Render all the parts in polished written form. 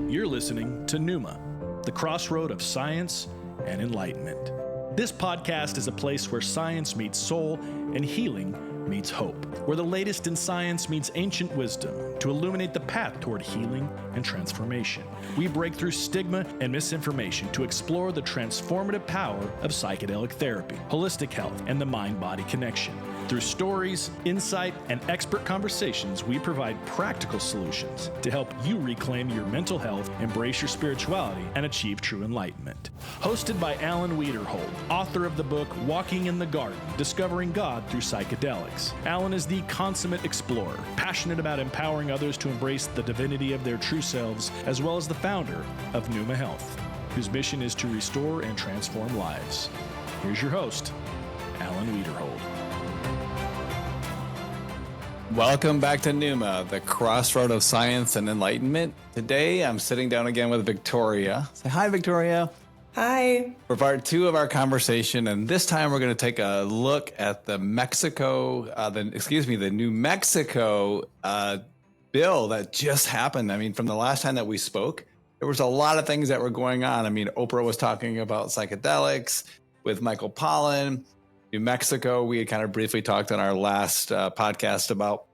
You're listening to Pneuma, the crossroad of science and enlightenment. This podcast is a place where science meets soul and healing meets hope, where the latest in science meets ancient wisdom to illuminate the path toward healing and transformation. We break through stigma and misinformation to explore the transformative power of psychedelic therapy, holistic health, and the mind-body connection. Through stories, insight, and expert conversations, we provide practical solutions to help you reclaim your mental health, embrace your spirituality, and achieve true enlightenment. Hosted by Alan Wiederhold, author of the book Walking in the Garden, Discovering God Through Psychedelics. Alan is the consummate explorer, passionate about empowering others to embrace the divinity of their true selves, as well as the founder of Pneuma Health, whose mission is to restore and transform lives. Here's your host, Alan Wiederhold. Welcome back to Pneuma, the crossroad of science and enlightenment. Today, I'm sitting down again with Victoria. Say hi, Victoria. Hi. For part two of our conversation, and this time we're going to take a look at the New Mexico bill that just happened. I mean, from the last time that we spoke, there was a lot of things that were going on. I mean, Oprah was talking about psychedelics with Michael Pollan. New Mexico, we had kind of briefly talked on our last podcast about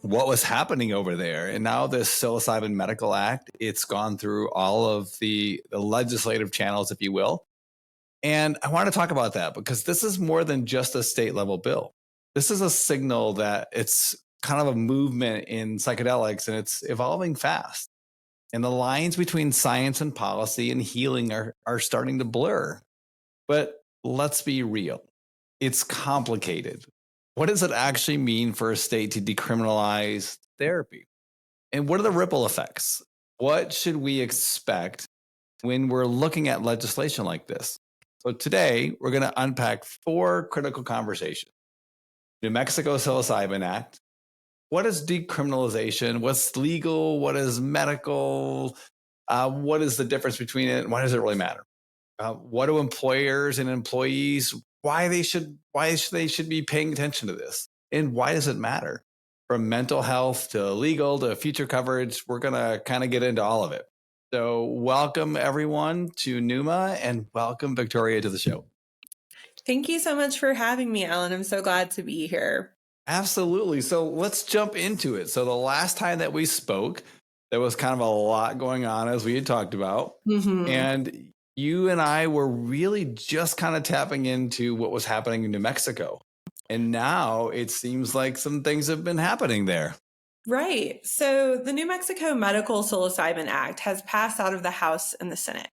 what was happening over there. And now this Psilocybin Medical Act, it's gone through all of the legislative channels, if you will. And I want to talk about that because this is more than just a state level bill. This is a signal that it's kind of a movement in psychedelics and it's evolving fast. And the lines between science and policy and healing are starting to blur. But let's be real. It's complicated. What does it actually mean for a state to decriminalize therapy? And what are the ripple effects? What should we expect when we're looking at legislation like this? So today, we're going to unpack four critical conversations. New Mexico Psilocybin Act. What is decriminalization? What's legal? What is medical? What is the difference between it? And why does it really matter? What do employers and employees why they should be paying attention to this, and why does it matter? From mental health to legal to future coverage, we're gonna kind of get into all of it. So welcome everyone to Pneuma, and welcome Victoria to the show. Thank you so much for having me, Alan. I'm so glad to be here. Absolutely. So let's jump into it. So the last time that we spoke, there was kind of a lot going on, as we had talked about, and you and I were really just kind of tapping into what was happening in New Mexico. And now it seems like some things have been happening there. Right. So the New Mexico Medical Psilocybin Act has passed out of the House and the Senate.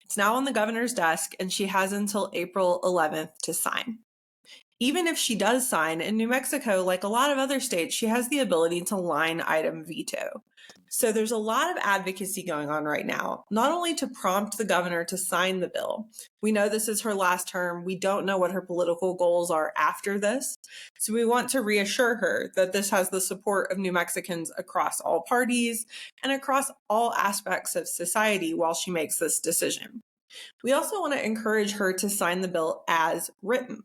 It's now on the governor's desk, and she has until April 11th to sign. Even if she does sign, in New Mexico, like a lot of other states, she has the ability to line item veto. So there's a lot of advocacy going on right now, not only to prompt the governor to sign the bill. We know this is her last term. We don't know what her political goals are after this. So we want to reassure her that this has the support of New Mexicans across all parties and across all aspects of society while she makes this decision. We also want to encourage her to sign the bill as written.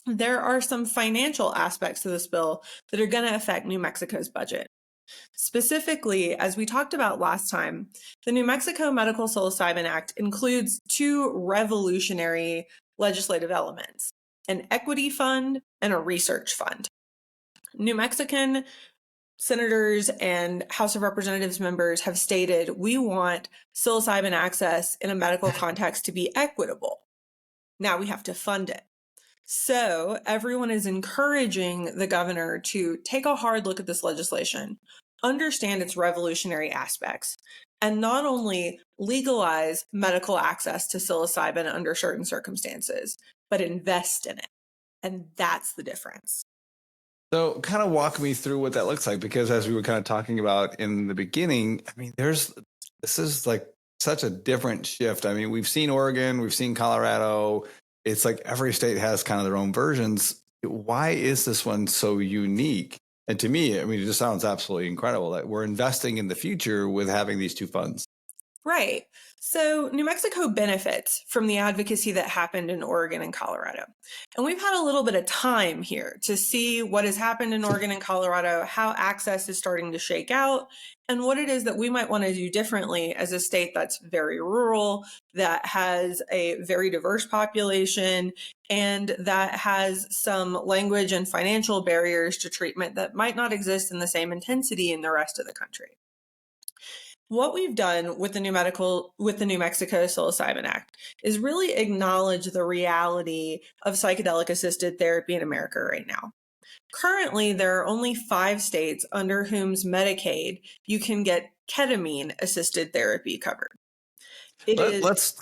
There are some financial aspects to this bill that are going to affect New Mexico's budget. Specifically, as we talked about last time, the New Mexico Medical Psilocybin Act includes two revolutionary legislative elements, an equity fund and a research fund. New Mexican senators and House of Representatives members have stated, we want psilocybin access in a medical context to be equitable. Now we have to fund it. So everyone is encouraging the governor to take a hard look at this legislation, understand its revolutionary aspects, and not only legalize medical access to psilocybin under certain circumstances, but invest in it. And that's the difference. So kind of walk me through what that looks like, because as we were kind of talking about in the beginning, I mean, this is like such a different shift. I mean, we've seen Oregon, we've seen Colorado. It's like every state has kind of their own versions. Why is this one so unique? And to me, I mean, it just sounds absolutely incredible that we're investing in the future with having these two funds. Right. So New Mexico benefits from the advocacy that happened in Oregon and Colorado. And we've had a little bit of time here to see what has happened in Oregon and Colorado, how access is starting to shake out, and what it is that we might want to do differently as a state that's very rural, that has a very diverse population, and that has some language and financial barriers to treatment that might not exist in the same intensity in the rest of the country. What we've done with the New Mexico Psilocybin Act is really acknowledge the reality of psychedelic assisted therapy in America right now. Currently, there are only 5 states under whom's Medicaid you can get ketamine assisted therapy covered. Let's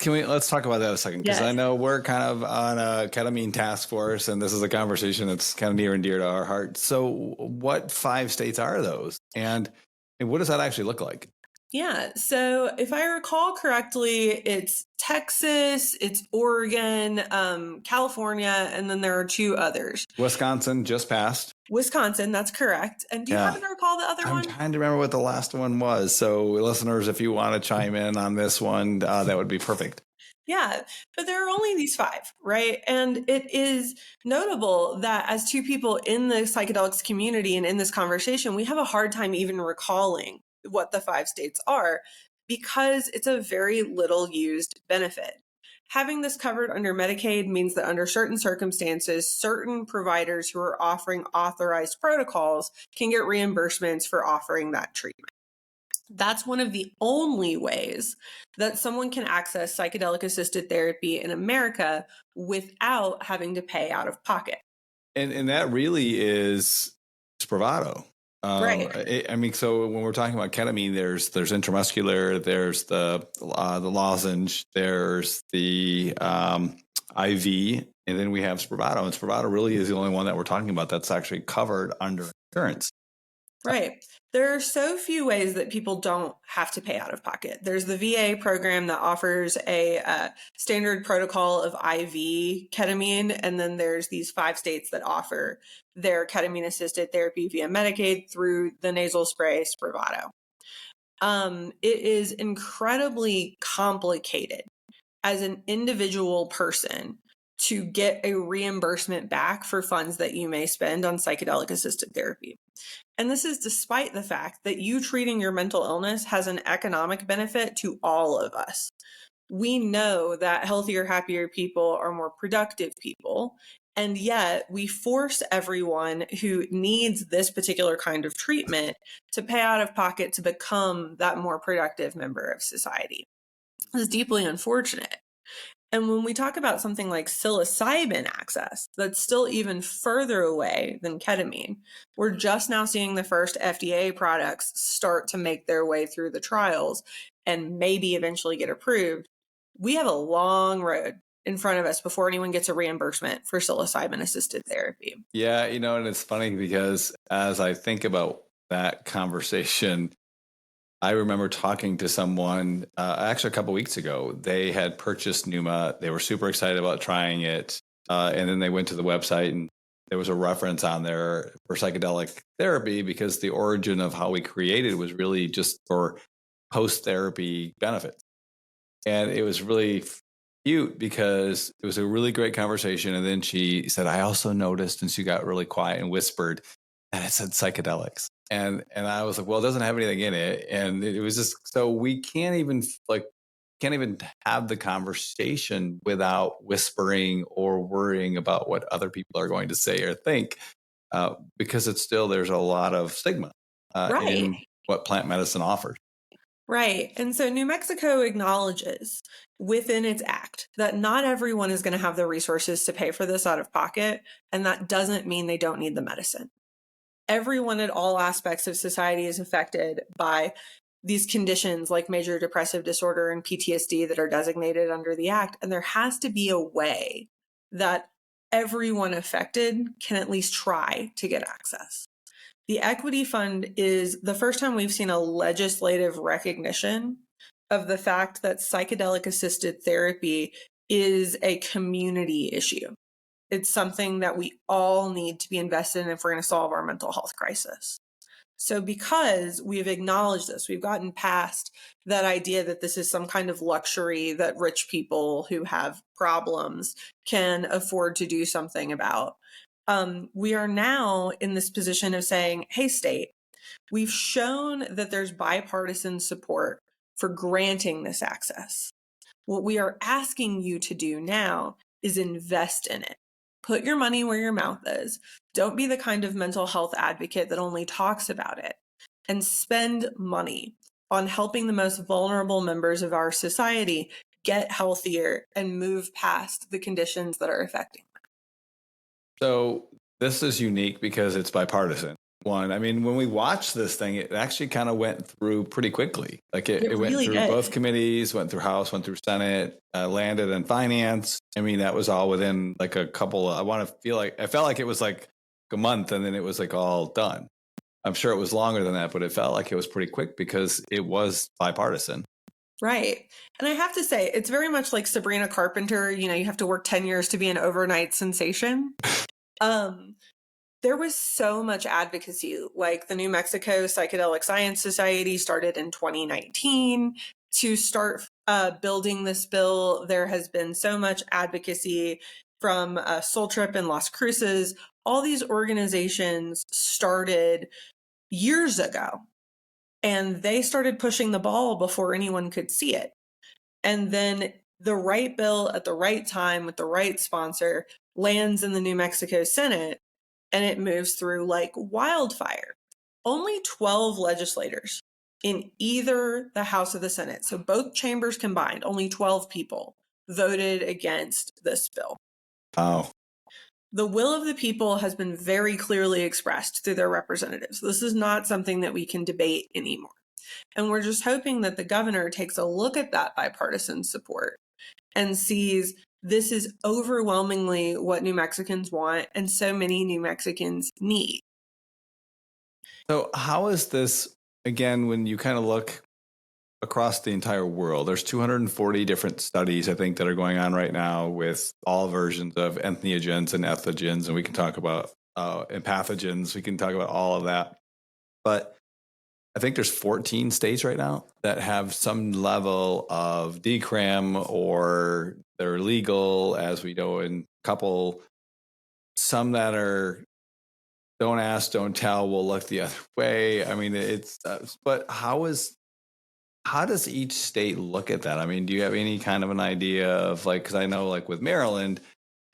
talk about that a second, because Yes. I know we're kind of on a ketamine task force, and this is a conversation that's kind of near and dear to our heart. So, what 5 states are those, and what does that actually look like? Yeah. So if I recall correctly, it's Texas, it's Oregon, California, and then there are 2 others. Wisconsin just passed. Wisconsin, that's correct. And do you happen to recall the other I'm one? trying to remember what the last one was. So, listeners, if you want to chime in on this one, that would be perfect. Yeah, but there are only these 5, right? And it is notable that as 2 people in the psychedelics community and in this conversation, we have a hard time even recalling what the 5 states are because it's a very little used benefit. Having this covered under Medicaid means that under certain circumstances, certain providers who are offering authorized protocols can get reimbursements for offering that treatment. That's one of the only ways that someone can access psychedelic assisted therapy in America without having to pay out of pocket. And that really is Spravato. Right. I mean, so when we're talking about ketamine, there's intramuscular, there's the lozenge, there's the IV, and then we have Spravato. And Spravato really is the only one that we're talking about that's actually covered under insurance. Right. There are so few ways that people don't have to pay out of pocket. There's the VA program that offers a standard protocol of IV ketamine, and then there's these 5 states that offer their ketamine assisted therapy via Medicaid through the nasal spray Spravato. It is incredibly complicated as an individual person to get a reimbursement back for funds that you may spend on psychedelic assisted therapy. And this is despite the fact that you treating your mental illness has an economic benefit to all of us. We know that healthier, happier people are more productive people. And yet we force everyone who needs this particular kind of treatment to pay out of pocket to become that more productive member of society. This is deeply unfortunate. And when we talk about something like psilocybin access, that's still even further away than ketamine. We're just now seeing the first FDA products start to make their way through the trials and maybe eventually get approved. We have a long road in front of us before anyone gets a reimbursement for psilocybin assisted therapy. Yeah, and it's funny because as I think about that conversation, I remember talking to someone actually a couple weeks ago. They had purchased Numa. They were super excited about trying it. And then they went to the website and there was a reference on there for psychedelic therapy because the origin of how we created was really just for post-therapy benefits. And it was really cute because it was a really great conversation. And then she said, I also noticed, and she got really quiet and whispered, and it said psychedelics. And I was like, well, it doesn't have anything in it. And it was just, so we can't even have the conversation without whispering or worrying about what other people are going to say or think, because it's still, there's a lot of stigma in what plant medicine offers. Right. And so New Mexico acknowledges within its act that not everyone is going to have the resources to pay for this out of pocket. And that doesn't mean they don't need the medicine. Everyone at all aspects of society is affected by these conditions like major depressive disorder and PTSD that are designated under the act. And there has to be a way that everyone affected can at least try to get access. The Equity Fund is the first time we've seen a legislative recognition of the fact that psychedelic assisted therapy is a community issue. It's something that we all need to be invested in if we're going to solve our mental health crisis. So because we've acknowledged this, we've gotten past that idea that this is some kind of luxury that rich people who have problems can afford to do something about. We are now in this position of saying, hey, state, we've shown that there's bipartisan support for granting this access. What we are asking you to do now is invest in it. Put your money where your mouth is. Don't be the kind of mental health advocate that only talks about it. And spend money on helping the most vulnerable members of our society get healthier and move past the conditions that are affecting them. So this is unique because it's bipartisan. One, I mean, when we watched this thing, it actually kind of went through pretty quickly. Like it went really through did. both committees, went through House, went through Senate, landed in finance. I mean, that was all within like a couple. I felt like it was like a month, and then it was like all done. I'm sure it was longer than that, but it felt like it was pretty quick because it was bipartisan. Right. And I have to say, it's very much like Sabrina Carpenter. You know, you have to work 10 years to be an overnight sensation. There was so much advocacy, like the New Mexico Psychedelic Science Society started in 2019 to start building this bill. There has been so much advocacy from Soul Trip and Las Cruces. All these organizations started years ago, and they started pushing the ball before anyone could see it. And then the right bill at the right time with the right sponsor lands in the New Mexico Senate, and it moves through like wildfire. Only 12 legislators in either the House or the Senate, so both chambers combined, only 12 people voted against this bill. Wow. The will of the people has been very clearly expressed through their representatives. This is not something that we can debate anymore. And we're just hoping that the governor takes a look at that bipartisan support and sees this is overwhelmingly what New Mexicans want and so many New Mexicans need. So how is this, again, when you kind of look across the entire world, there's 240 different studies, I think, that are going on right now with all versions of entheogens and ethogens, and we can talk about and pathogens. We can talk about all of that. But I think there's 14 states right now that have some level of decrim, or they're legal, as we know, in a couple, some that are don't ask, don't tell, we'll look the other way. I mean, it's, but how does each state look at that? I mean, do you have any kind of an idea of like, because I know like with Maryland,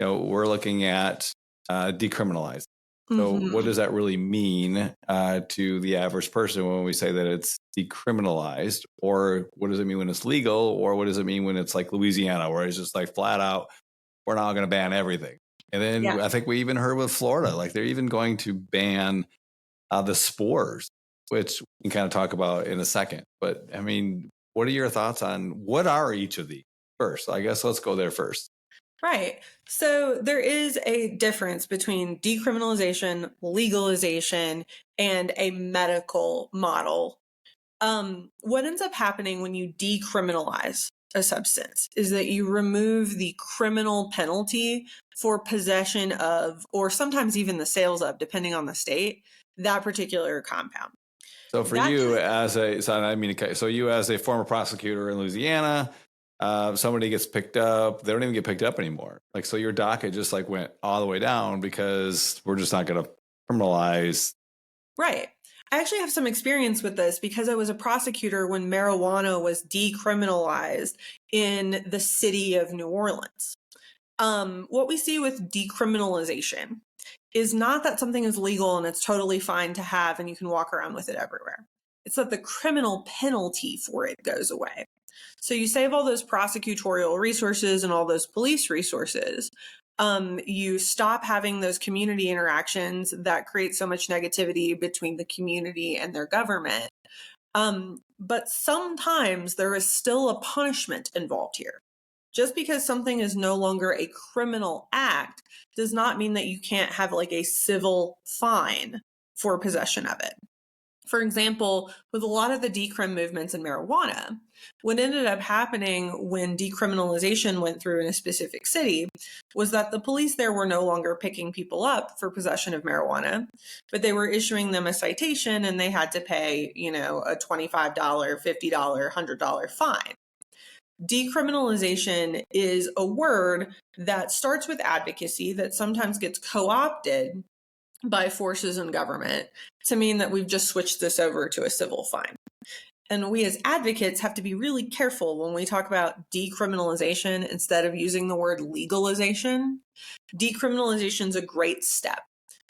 you know, we're looking at decriminalizing. So what does that really mean to the average person when we say that it's decriminalized? Or what does it mean when it's legal? Or what does it mean when it's like Louisiana, where it's just like flat out, we're not going to ban everything? And then I think we even heard with Florida, like they're even going to ban the spores, which we can kind of talk about in a second. But I mean, what are your thoughts on what are each of these first? I guess let's go there first. Right. So there is a difference between decriminalization, legalization, and a medical model. What ends up happening when you decriminalize a substance is that you remove the criminal penalty for possession of, or sometimes even the sales of, depending on the state, that particular compound. So for you as a former prosecutor in Louisiana, somebody gets picked up, they don't even get picked up anymore. Like, so your docket just like went all the way down because we're just not going to criminalize. Right. I actually have some experience with this because I was a prosecutor when marijuana was decriminalized in the city of New Orleans. What we see with decriminalization is not that something is legal and it's totally fine to have and you can walk around with it everywhere. It's that the criminal penalty for it goes away. So you save all those prosecutorial resources and all those police resources. You stop having those community interactions that create so much negativity between the community and their government. But sometimes there is still a punishment involved here. Just because something is no longer a criminal act does not mean that you can't have like a civil fine for possession of it. For example, with a lot of the decrim movements in marijuana, what ended up happening when decriminalization went through in a specific city was that the police there were no longer picking people up for possession of marijuana, but they were issuing them a citation and they had to pay, a $25, $50, $100 fine. Decriminalization is a word that starts with advocacy that sometimes gets co-opted by forces in government to mean that we've just switched this over to a civil fine. And we as advocates have to be really careful when we talk about decriminalization instead of using the word legalization. Decriminalization is a great step.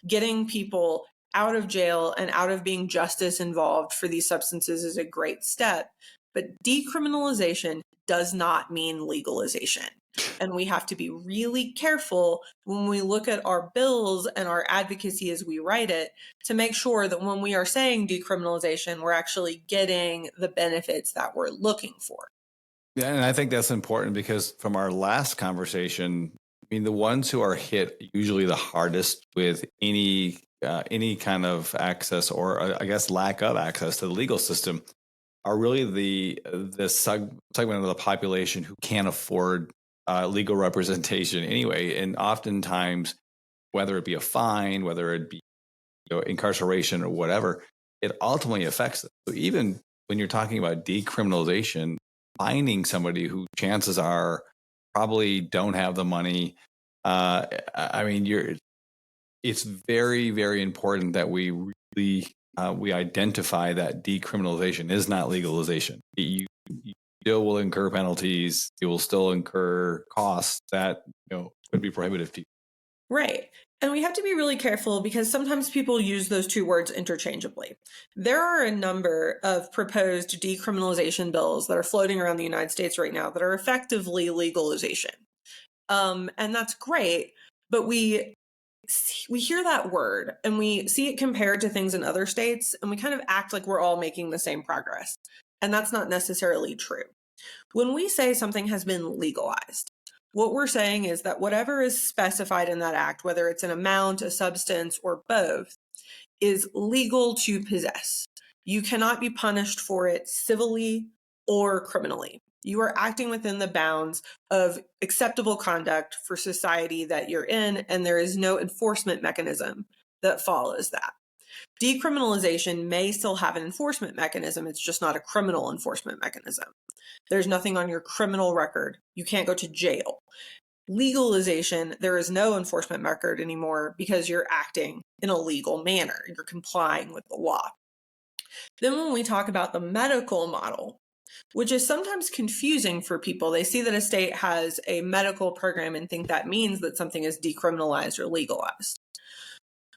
Getting people out of jail and out of being justice involved for these substances is a great step. But decriminalization does not mean legalization. And we have to be really careful when we look at our bills and our advocacy as we write it to make sure that when we are saying decriminalization, we're actually getting the benefits that we're looking for. Yeah, and I think that's important because from our last conversation, the ones who are hit usually the hardest with any kind of access or I guess lack of access to the legal system are really the segment of the population who can't afford legal representation anyway. And oftentimes, whether it be a fine, whether it be incarceration or whatever, it ultimately affects them. So even when you're talking about decriminalization, finding somebody who chances are probably don't have the money, it's very, very important that we really we identify that decriminalization is not legalization. You still will incur penalties. You will still incur costs that could be prohibitive to you. Right. And we have to be really careful because sometimes people use those two words interchangeably. There are a number of proposed decriminalization bills that are floating around the United States right now that are effectively legalization. And that's great, but we hear that word and we see it compared to things in other states and we kind of act like we're all making the same progress. And that's not necessarily true. When we say something has been legalized, what we're saying is that whatever is specified in that act, whether it's an amount, a substance, or both, is legal to possess. You cannot be punished for it civilly or criminally. You are acting within the bounds of acceptable conduct for society that you're in, and there is no enforcement mechanism that follows that. Decriminalization may still have an enforcement mechanism. It's just not a criminal enforcement mechanism. There's nothing on your criminal record. You can't go to jail. Legalization, there is no enforcement record anymore because you're acting in a legal manner. You're complying with the law. Then when we talk about the medical model, which is sometimes confusing for people, they see that a state has a medical program and think that means that something is decriminalized or legalized.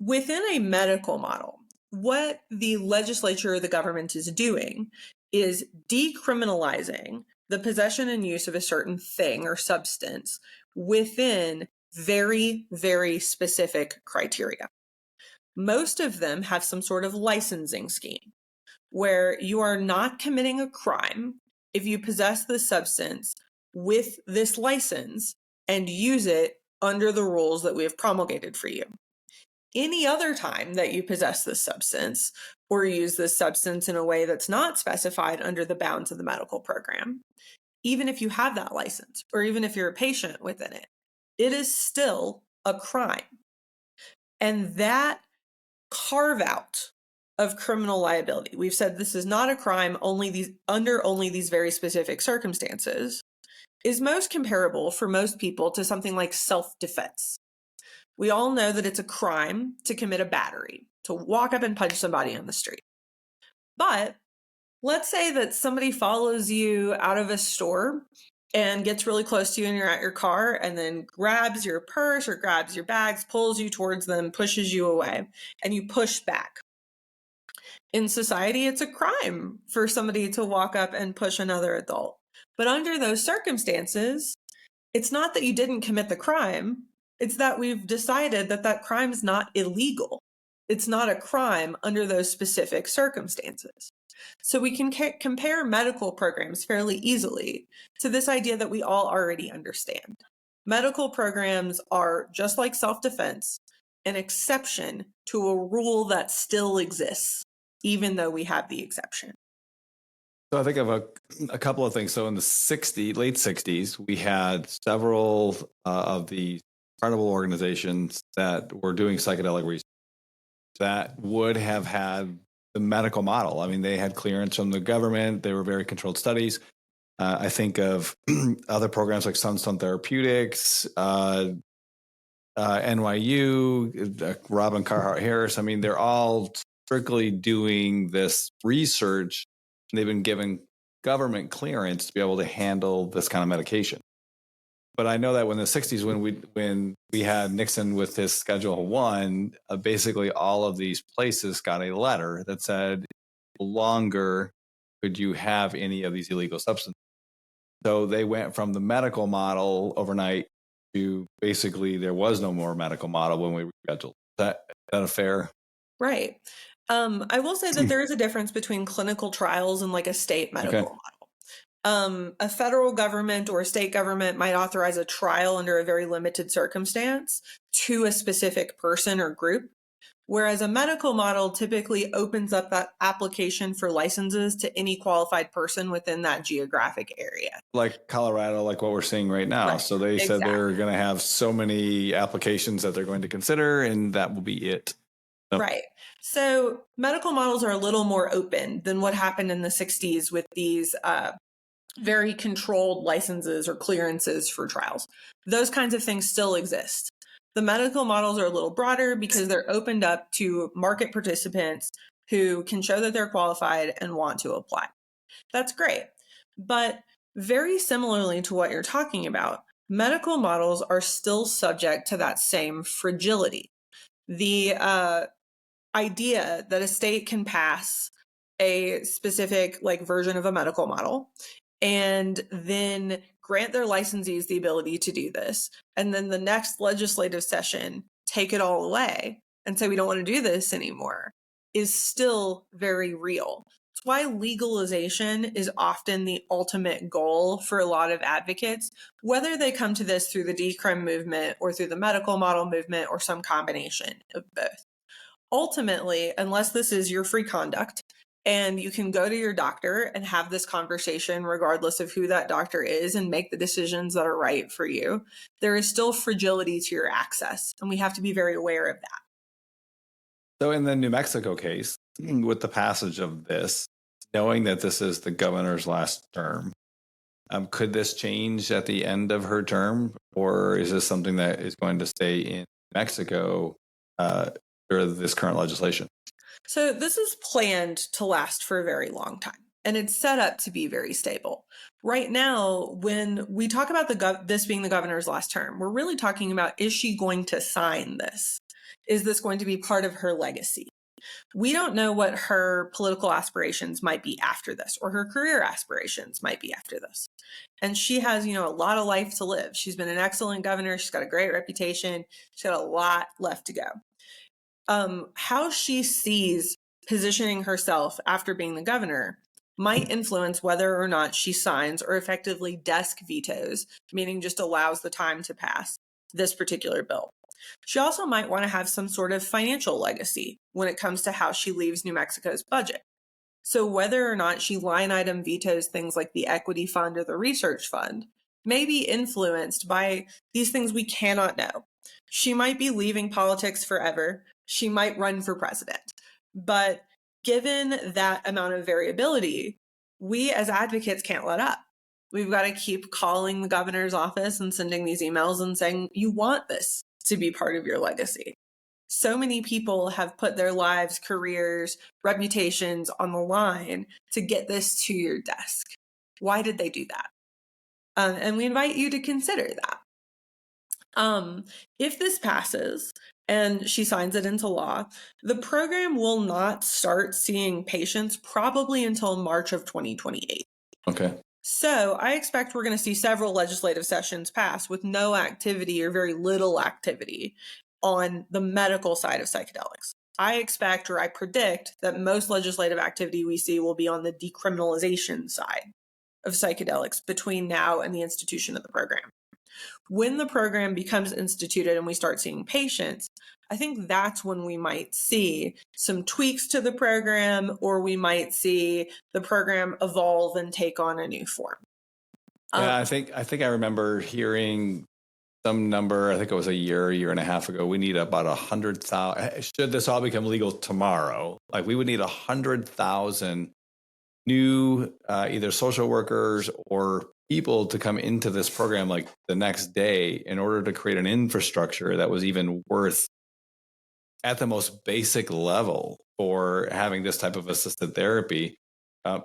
Within a medical model, what the legislature or the government is doing is decriminalizing the possession and use of a certain thing or substance within very, very specific criteria. Most of them have some sort of licensing scheme where you are not committing a crime if you possess the substance with this license and use it under the rules that we have promulgated for you. Any other time that you possess this substance or use this substance in a way that's not specified under the bounds of the medical program, even if you have that license or even if you're a patient within it, it is still a crime. And that carve out of criminal liability, we've said this is not a crime under only these very specific circumstances, is most comparable for most people to something like self-defense. We all know that it's a crime to commit a battery, to walk up and punch somebody on the street. But let's say that somebody follows you out of a store and gets really close to you and you're at your car and then grabs your purse or grabs your bags, pulls you towards them, pushes you away, and you push back. In society, it's a crime for somebody to walk up and push another adult. But under those circumstances, it's not that you didn't commit the crime. It's that we've decided that that crime is not illegal. It's not a crime under those specific circumstances. So we can compare medical programs fairly easily to this idea that we all already understand. Medical programs are, just like self-defense, an exception to a rule that still exists. even though we have the exception. So I think of a couple of things. So in the late 60s, we had several of the credible organizations that were doing psychedelic research that would have had the medical model. I mean, they had clearance from the government. They were very controlled studies. I think of other programs like Sunstone Therapeutics, NYU, Robin Carhart Harris. I mean, they're all strictly doing this research. And they've been given government clearance to be able to handle this kind of medication. But I know that when the 60s, when we had Nixon with his Schedule 1, basically all of these places got a letter that said, no longer could you have any of these illegal substances. So they went from the medical model overnight to basically there was no more medical model when we rescheduled. Is that a fair? Right. I will say that there is a difference between clinical trials and like a state medical model. A federal government or a state government might authorize a trial under a very limited circumstance to a specific person or group, whereas a medical model typically opens up that application for licenses to any qualified person within that geographic area. Like Colorado, like what we're seeing right now. Right. So they said they're going to have so many applications that they're going to consider, and that will be it. So. Right. So medical models are a little more open than what happened in the 60s with these very controlled licenses or clearances for trials. Those kinds of things still exist. The medical models are a little broader because they're opened up to market participants who can show that they're qualified and want to apply. That's great. But very similarly to what you're talking about, medical models are still subject to that same fragility. The idea that a state can pass a specific version of a medical model and then grant their licensees the ability to do this, and then the next legislative session take it all away and say we don't want to do this anymore, is still very real. It's why legalization is often the ultimate goal for a lot of advocates, whether they come to this through the decrim movement or through the medical model movement or some combination of both. Ultimately, unless this is your free conduct, and you can go to your doctor and have this conversation regardless of who that doctor is and make the decisions that are right for you, there is still fragility to your access. And we have to be very aware of that. So in the New Mexico case, with the passage of this, knowing that this is the governor's last term, could this change at the end of her term? Or is this something that is going to stay in Mexico through this current legislation? So this is planned to last for a very long time, and it's set up to be very stable. Right now, when we talk about this being the governor's last term, we're really talking about, is she going to sign this? Is this going to be part of her legacy? We don't know what her political aspirations might be after this, or her career aspirations might be after this. And she has, a lot of life to live. She's been an excellent governor. She's got a great reputation. She's got a lot left to go. How she sees positioning herself after being the governor might influence whether or not she signs or effectively desk vetoes, meaning just allows the time to pass this particular bill. She also might want to have some sort of financial legacy when it comes to how she leaves New Mexico's budget. So whether or not she line item vetoes things like the equity fund or the research fund may be influenced by these things we cannot know. She might be leaving politics forever. She might run for president. But given that amount of variability, we as advocates can't let up. We've got to keep calling the governor's office and sending these emails and saying, you want this to be part of your legacy. So many people have put their lives, careers, reputations on the line to get this to your desk. Why did they do that? And we invite you to consider that. If this passes and she signs it into law, the program will not start seeing patients probably until March of 2028. Okay. So I expect we're going to see several legislative sessions pass with no activity or very little activity on the medical side of psychedelics. I expect, or I predict, that most legislative activity we see will be on the decriminalization side of psychedelics between now and the institution of the program. When the program becomes instituted and we start seeing patients, I think that's when we might see some tweaks to the program, or we might see the program evolve and take on a new form. Yeah, I think I remember hearing some number. I think it was a year and a half ago. We need about 100,000. Should this all become legal tomorrow, like we would need 100,000 new either social workers or people to come into this program like the next day in order to create an infrastructure that was even worth at the most basic level for having this type of assisted therapy.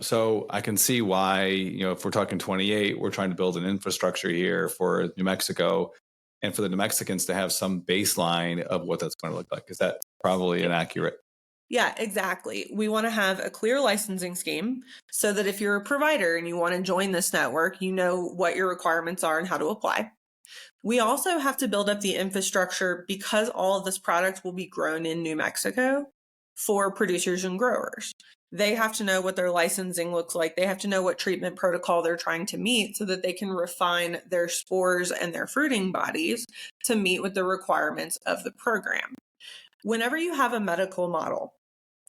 So I can see why, if we're talking 28, we're trying to build an infrastructure here for New Mexico and for the New Mexicans to have some baseline of what that's going to look like. Is that probably inaccurate? Yeah, exactly. We want to have a clear licensing scheme so that if you're a provider and you want to join this network, you know what your requirements are and how to apply. We also have to build up the infrastructure because all of this product will be grown in New Mexico for producers and growers. They have to know what their licensing looks like. They have to know what treatment protocol they're trying to meet so that they can refine their spores and their fruiting bodies to meet with the requirements of the program. Whenever you have a medical model,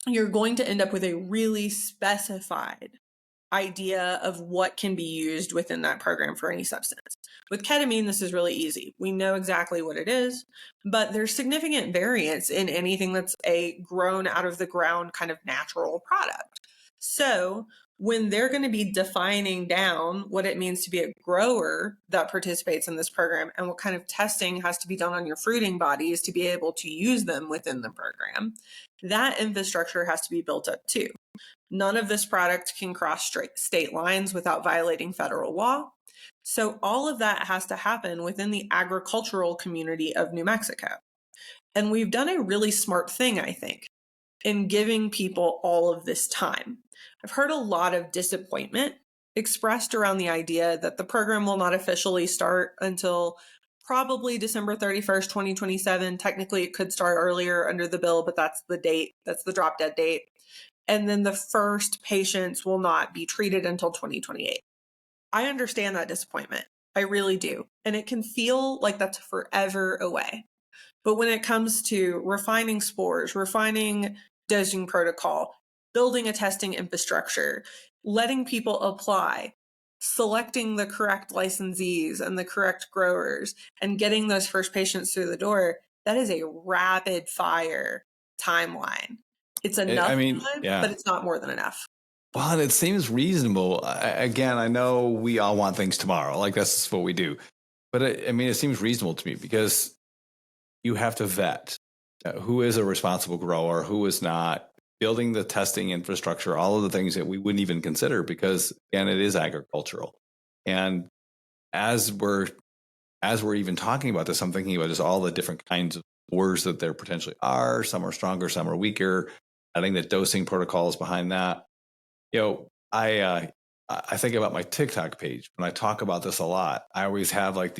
you're going to end up with a really specified idea of what can be used within that program for any substance. With ketamine, this is really easy. We know exactly what it is, but there's significant variance in anything that's a grown out of the ground kind of natural product. So when they're going to be defining down what it means to be a grower that participates in this program and what kind of testing has to be done on your fruiting bodies to be able to use them within the program, that infrastructure has to be built up too. None of this product can cross state lines without violating federal law. So all of that has to happen within the agricultural community of New Mexico. And we've done a really smart thing, I think, in giving people all of this time. I've heard a lot of disappointment expressed around the idea that the program will not officially start until probably December 31st, 2027. Technically, it could start earlier under the bill, but that's the date. That's the drop dead date. And then the first patients will not be treated until 2028. I understand that disappointment. I really do. And it can feel like that's forever away. But when it comes to refining spores, refining dosing protocol, building a testing infrastructure, letting people apply, selecting the correct licensees and the correct growers, and getting those first patients through the door, that is a rapid fire timeline. It's enough time, yeah. but it's not more than enough. Well, it seems reasonable. Again, I know we all want things tomorrow. Like that's what we do. But it seems reasonable to me because you have to vet who is a responsible grower, who is not, building the testing infrastructure, all of the things that we wouldn't even consider because, again, it is agricultural. And as we're even talking about this, I'm thinking about just all the different kinds of spores that there potentially are. Some are stronger, some are weaker. I think the dosing protocols behind that. I think about my TikTok page when I talk about this a lot. I always have like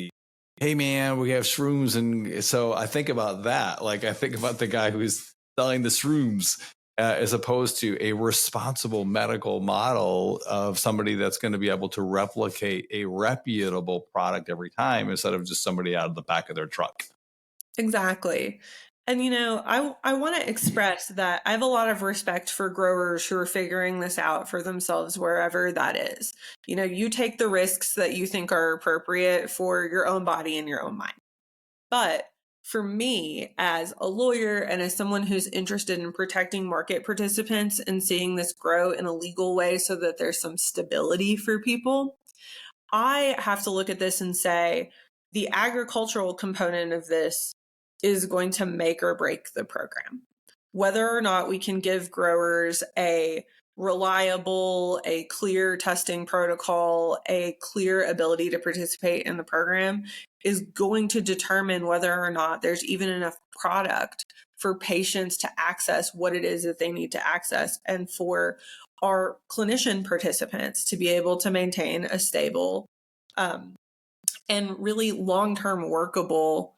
hey man, we have shrooms, and so I think about that. Like I think about the guy who's selling the shrooms as opposed to a responsible medical model of somebody that's going to be able to replicate a reputable product every time instead of just somebody out of the back of their truck. Exactly. And, I want to express that I have a lot of respect for growers who are figuring this out for themselves, wherever that is. You take the risks that you think are appropriate for your own body and your own mind. But for me, as a lawyer and as someone who's interested in protecting market participants and seeing this grow in a legal way so that there's some stability for people, I have to look at this and say the agricultural component of this is going to make or break the program. Whether or not we can give growers a reliable, a clear testing protocol, a clear ability to participate in the program is going to determine whether or not there's even enough product for patients to access what it is that they need to access and for our clinician participants to be able to maintain a stable and really long-term workable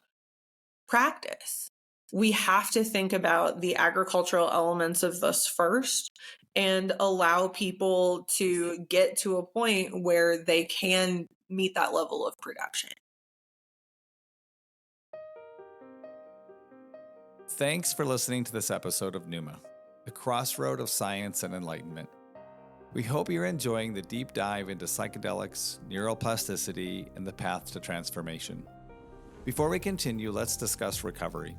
practice. We have to think about the agricultural elements of this first and allow people to get to a point where they can meet that level of production. Thanks for listening to this episode of Pneuma, the crossroad of science and enlightenment. We hope you're enjoying the deep dive into psychedelics, neuroplasticity, and the path to transformation. Before we continue, let's discuss recovery.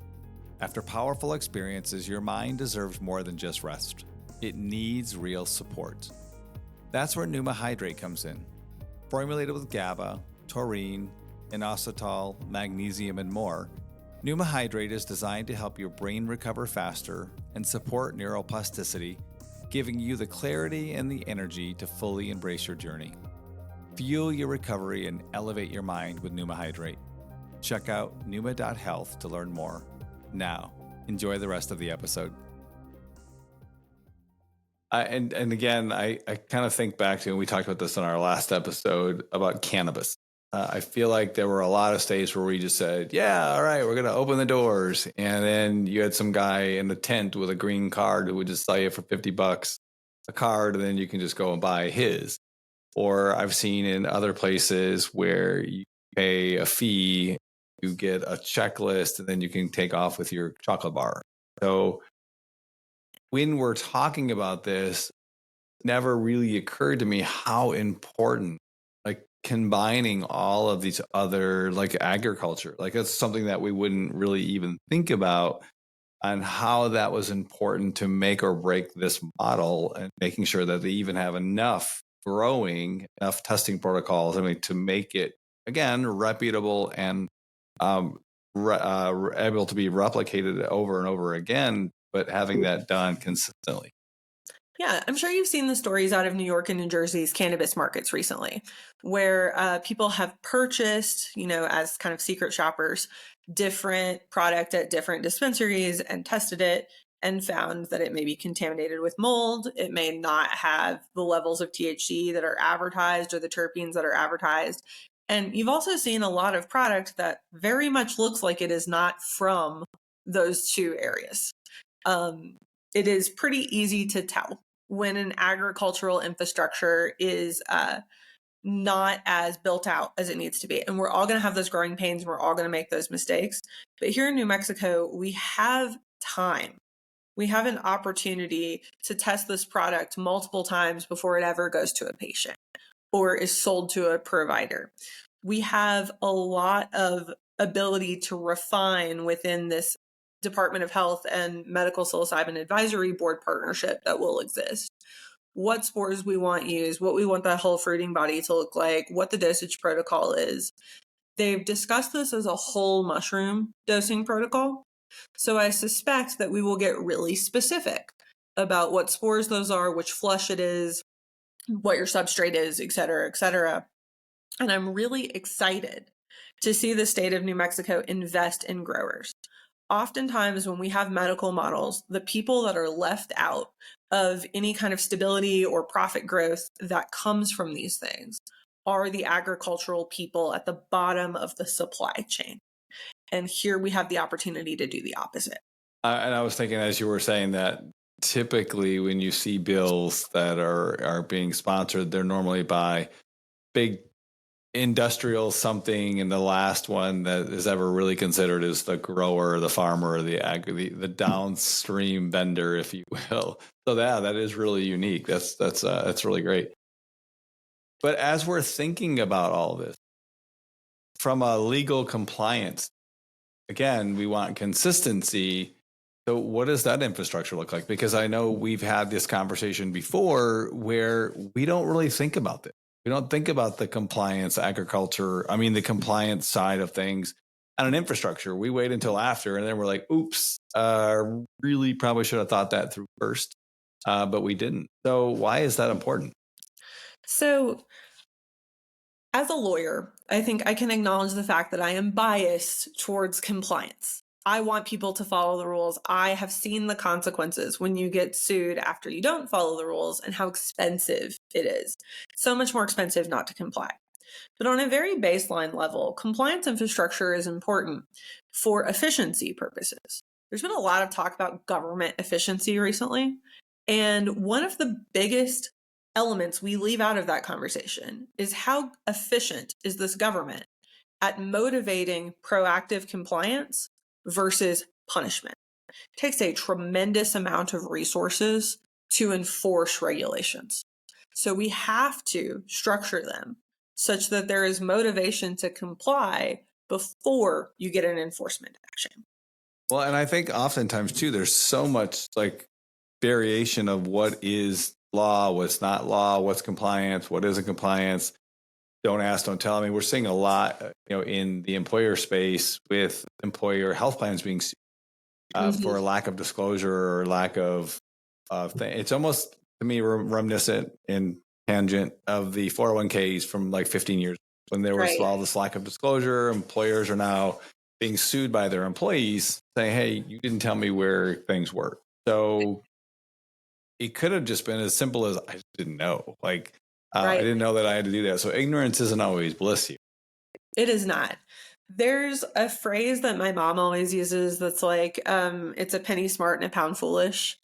After powerful experiences, your mind deserves more than just rest. It needs real support. That's where Pneuma Hydrate comes in. Formulated with GABA, taurine, inositol, magnesium, and more, Pneuma Hydrate is designed to help your brain recover faster and support neuroplasticity, giving you the clarity and the energy to fully embrace your journey. Fuel your recovery and elevate your mind with Pneuma Hydrate. Check out pneuma.health to learn more. Now, enjoy the rest of the episode. And again, I kind of think back to, and we talked about this in our last episode about cannabis. I feel like there were a lot of states where we just said, yeah, all right, we're going to open the doors. And then you had some guy in the tent with a green card who would just sell you for $50 a card, and then you can just go and buy his. Or I've seen in other places where you pay a fee, you get a checklist, and then you can take off with your chocolate bar. So when we're talking about this, it never really occurred to me how important, like, combining all of these other, like, agriculture, like, that's something that we wouldn't really even think about, on how that was important to make or break this model, and making sure that they even have enough growing, enough testing protocols, to make it, again, reputable and able to be replicated over and over again, but having that done consistently. Yeah, I'm sure you've seen the stories out of New York and New Jersey's cannabis markets recently, where people have purchased, as kind of secret shoppers, different product at different dispensaries and tested it and found that it may be contaminated with mold. It may not have the levels of THC that are advertised or the terpenes that are advertised. And you've also seen a lot of product that very much looks like it is not from those two areas. It is pretty easy to tell when an agricultural infrastructure is not as built out as it needs to be. And we're all going to have those growing pains, and we're all going to make those mistakes. But here in New Mexico, we have time. We have an opportunity to test this product multiple times before it ever goes to a patient or is sold to a provider. We have a lot of ability to refine within this Department of Health and Medical Psilocybin Advisory Board partnership that will exist. What spores we want used, what we want that whole fruiting body to look like, what the dosage protocol is. They've discussed this as a whole mushroom dosing protocol. So I suspect that we will get really specific about what spores those are, which flush it is, what your substrate is, et cetera, et cetera. And I'm really excited to see the state of New Mexico invest in growers. Oftentimes when we have medical models, the people that are left out of any kind of stability or profit growth that comes from these things are the agricultural people at the bottom of the supply chain. And here we have the opportunity to do the opposite. And I was thinking, as you were saying, that typically when you see bills that are being sponsored, they're normally by big industrial something, and the last one that is ever really considered is the grower, the farmer, the downstream vendor, if you will. So that is really unique. That's really great. But as we're thinking about all this from a legal compliance, again, we want consistency. So what does that infrastructure look like? Because I know we've had this conversation before where we don't really think about this. We don't think about the compliance the compliance side of things and an infrastructure. We wait until after, and then we're like, oops, really probably should have thought that through first, but we didn't. So why is that important? So as a lawyer, I think I can acknowledge the fact that I am biased towards compliance. I want people to follow the rules. I have seen the consequences when you get sued after you don't follow the rules and how expensive it is. So much more expensive not to comply. But on a very baseline level, compliance infrastructure is important for efficiency purposes. There's been a lot of talk about government efficiency recently. And one of the biggest elements we leave out of that conversation is how efficient is this government at motivating proactive compliance versus punishment. It takes a tremendous amount of resources to enforce regulations. So we have to structure them such that there is motivation to comply before you get an enforcement action. Well, and I think oftentimes too, there's so much like variation of what is law, what's not law, what's compliance, what isn't compliance. Don't ask, don't tell. I mean, we're seeing a lot, in the employer space with employer health plans being sued for lack of disclosure or lack of thing. It's almost to me reminiscent and tangent of the 401ks from like 15 years when there was all this lack of disclosure. Employers are now being sued by their employees saying, hey, you didn't tell me where things were. So it could have just been as simple as I just didn't know. Like, I didn't know that I had to do that. So ignorance isn't always bliss here. It is not. There's a phrase that my mom always uses that's like, it's a penny smart and a pound foolish.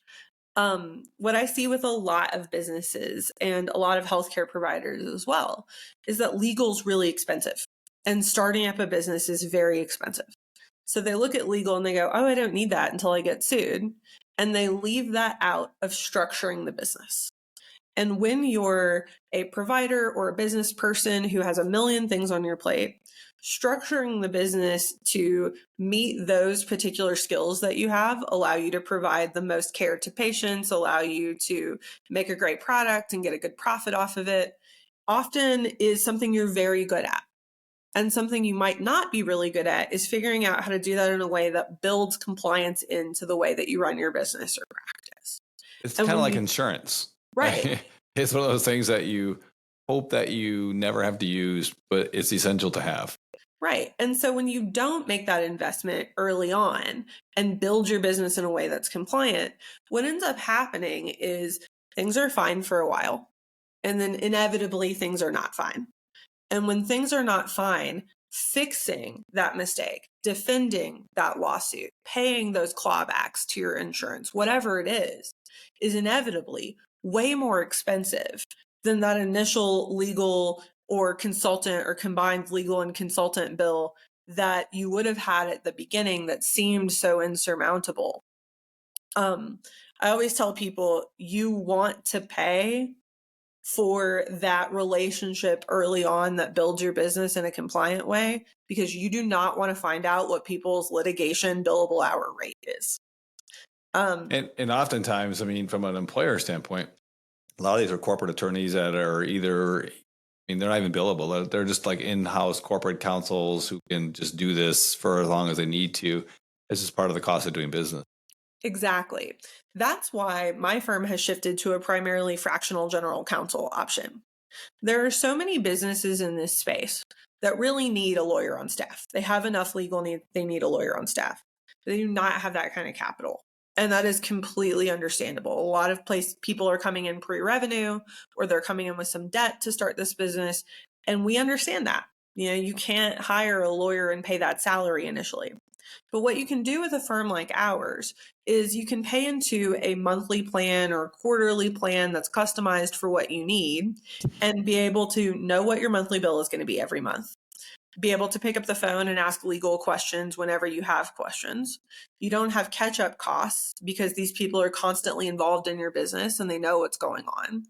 What I see with a lot of businesses and a lot of healthcare providers as well is that legal's really expensive, and starting up a business is very expensive. So they look at legal and they go, oh, I don't need that until I get sued. And they leave that out of structuring the business. And when you're a provider or a business person who has a million things on your plate, structuring the business to meet those particular skills that you have allow you to provide the most care to patients, allow you to make a great product and get a good profit off of it, often is something you're very good at. And something you might not be really good at is figuring out how to do that in a way that builds compliance into the way that you run your business or practice. It's kind of like insurance. Right. It's one of those things that you hope that you never have to use, but it's essential to have. Right. And so when you don't make that investment early on and build your business in a way that's compliant, what ends up happening is things are fine for a while, and then inevitably things are not fine. And when things are not fine, fixing that mistake, defending that lawsuit, paying those clawbacks to your insurance, whatever it is inevitably way more expensive than that initial legal or consultant or combined legal and consultant bill that you would have had at the beginning that seemed so insurmountable. I always tell people you want to pay for that relationship early on that builds your business in a compliant way, because you do not want to find out what people's litigation billable hour rate is. And oftentimes, I mean, from an employer standpoint, a lot of these are corporate attorneys that are either, they're not even billable. They're just like in-house corporate counsels who can just do this for as long as they need to. It's just part of the cost of doing business. Exactly. That's why my firm has shifted to a primarily fractional general counsel option. There are so many businesses in this space that really need a lawyer on staff. They have enough legal need, they need a lawyer on staff. They do not have that kind of capital. And that is completely understandable. A lot of people are coming in pre-revenue, or they're coming in with some debt to start this business. And we understand that. You can't hire a lawyer and pay that salary initially. But what you can do with a firm like ours is you can pay into a monthly plan or quarterly plan that's customized for what you need, and be able to know what your monthly bill is going to be every month. Be able to pick up the phone and ask legal questions whenever you have questions. You don't have catch-up costs because these people are constantly involved in your business and they know what's going on.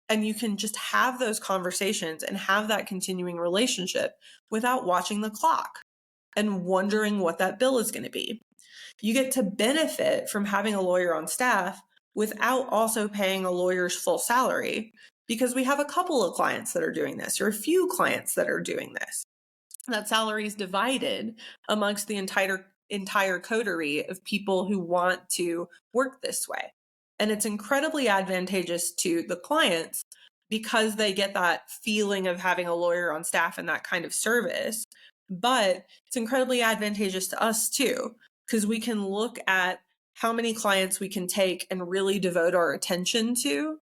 And you can just have those conversations and have that continuing relationship without watching the clock and wondering what that bill is going to be. You get to benefit from having a lawyer on staff without also paying a lawyer's full salary, because we have a couple of clients that are doing this, or a few clients that are doing this. That salary is divided amongst the entire coterie of people who want to work this way. And it's incredibly advantageous to the clients because they get that feeling of having a lawyer on staff and that kind of service. But it's incredibly advantageous to us too, because we can look at how many clients we can take and really devote our attention to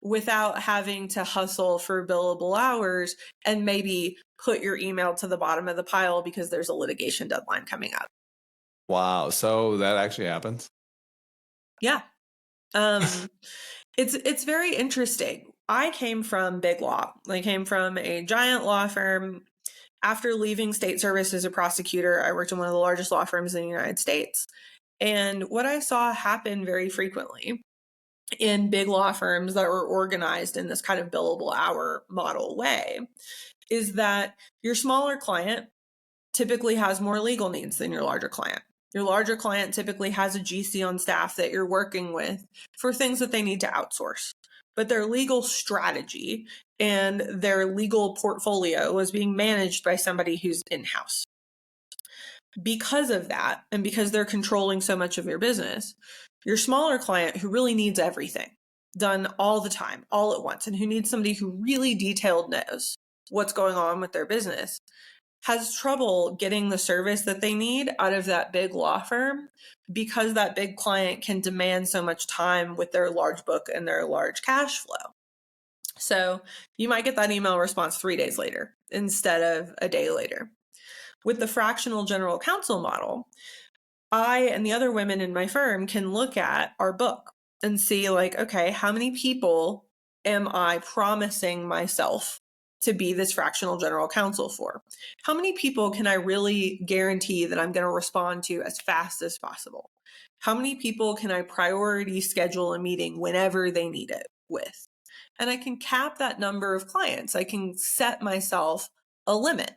without having to hustle for billable hours and maybe put your email to the bottom of the pile because there's a litigation deadline coming up. Wow. So that actually happens? Yeah. It's very interesting. I came from big law. I came from a giant law firm. After leaving state service as a prosecutor, I worked in one of the largest law firms in the United States. And what I saw happen very frequently in big law firms that were organized in this kind of billable hour model way is that your smaller client typically has more legal needs than your larger client. Your larger client typically has a GC on staff that you're working with for things that they need to outsource. But their legal strategy and their legal portfolio is being managed by somebody who's in-house. Because of that, and because they're controlling so much of your business, your smaller client who really needs everything done all the time, all at once, and who needs somebody who really detailed knows what's going on with their business, has trouble getting the service that they need out of that big law firm because that big client can demand so much time with their large book and their large cash flow. So you might get that email response 3 days later instead of a day later. With the fractional general counsel model, I and the other women in my firm can look at our book and see, like, okay, how many people am I promising myself to be this fractional general counsel for? How many people can I really guarantee that I'm going to respond to as fast as possible? How many people can I priority schedule a meeting whenever they need it with? And I can cap that number of clients. I can set myself a limit.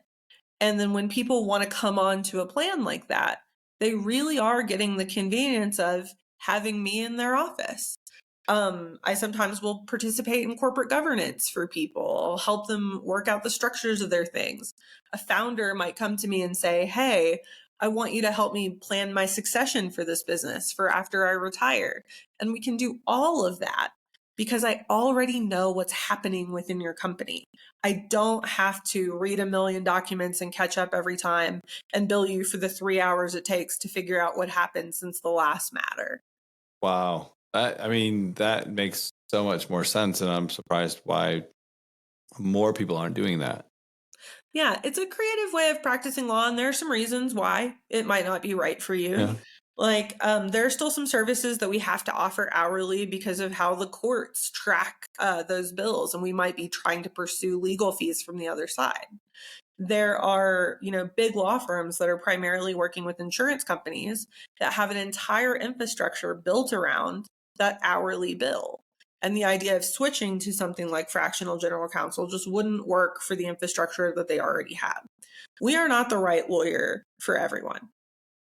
And then when people want to come on to a plan like that, they really are getting the convenience of having me in their office. I sometimes will participate in corporate governance for people. I'll help them work out the structures of their things. A founder might come to me and say, hey, I want you to help me plan my succession for this business for after I retire. And we can do all of that because I already know what's happening within your company. I don't have to read a million documents and catch up every time and bill you for the 3 hours it takes to figure out what happened since the last matter. Wow. That makes so much more sense. And I'm surprised why more people aren't doing that. Yeah, it's a creative way of practicing law, and there are some reasons why it might not be right for you. Yeah. Like, there are still some services that we have to offer hourly because of how the courts track those bills, and we might be trying to pursue legal fees from the other side. There are, big law firms that are primarily working with insurance companies that have an entire infrastructure built around that hourly bill. And the idea of switching to something like fractional general counsel just wouldn't work for the infrastructure that they already have. We are not the right lawyer for everyone.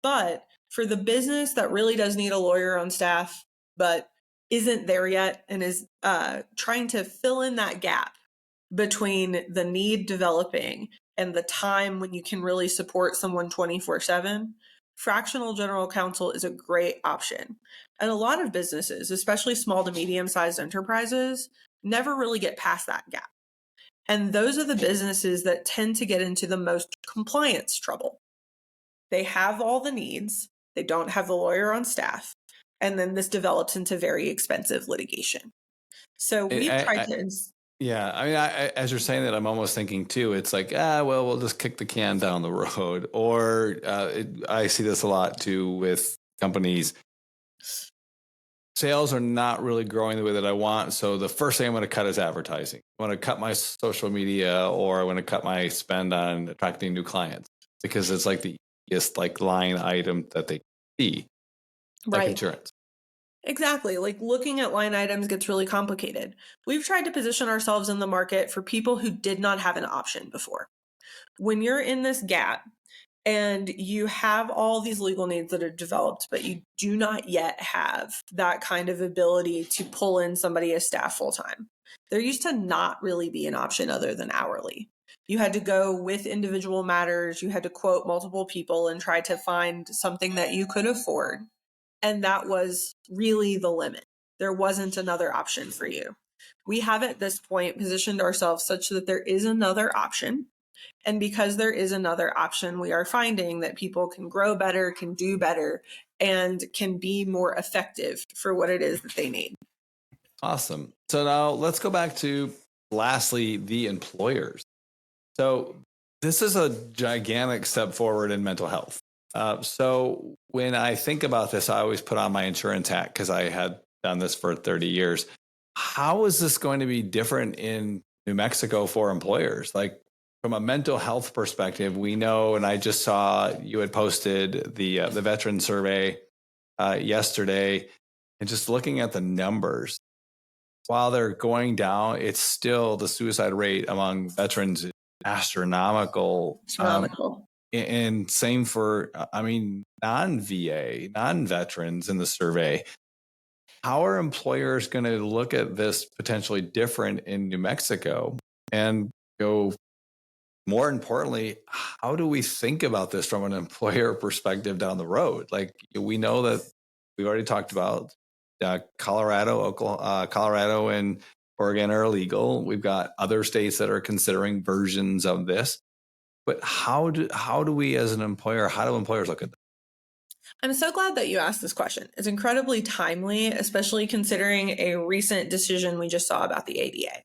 But for the business that really does need a lawyer on staff, but isn't there yet and is trying to fill in that gap between the need developing and the time when you can really support someone 24/7, fractional general counsel is a great option. And a lot of businesses, especially small to medium-sized enterprises, never really get past that gap. And those are the businesses that tend to get into the most compliance trouble. They have all the needs, they don't have the lawyer on staff, and then this develops into very expensive litigation. So we've tried to... Yeah, as you're saying that, I'm almost thinking too, it's like, we'll just kick the can down the road. Or I see this a lot too with companies. Sales are not really growing the way that I want. So the first thing I'm going to cut is advertising. I want to cut my social media, or I want to cut my spend on attracting new clients, because it's like the easiest line item that they see, like insurance. Exactly. Like, looking at line items gets really complicated. We've tried to position ourselves in the market for people who did not have an option before. When you're in this gap and you have all these legal needs that are developed, but you do not yet have that kind of ability to pull in somebody as staff full time, there used to not really be an option other than hourly. You had to go with individual matters. You had to quote multiple people and try to find something that you could afford. And that was really the limit. There wasn't another option for you. We have at this point positioned ourselves such that there is another option. And because there is another option, we are finding that people can grow better, can do better, and can be more effective for what it is that they need. Awesome. So now let's go back to, lastly, the employers. So this is a gigantic step forward in mental health. So when I think about this, I always put on my insurance hat because I had done this for 30 years. How is this going to be different in New Mexico for employers? Like, from a mental health perspective, we know, and I just saw you had posted the veteran survey yesterday, and just looking at the numbers, while they're going down, it's still the suicide rate among veterans is astronomical. And same for, non-VA, non-veterans in the survey. How are employers going to look at this potentially different in New Mexico? And go, more importantly, how do we think about this from an employer perspective down the road? Like, we know that we've already talked about Colorado and Oregon are illegal. We've got other states that are considering versions of this. But how do we as an employer, how do employers look at this? I'm so glad that you asked this question. It's incredibly timely, especially considering a recent decision we just saw about the ADA.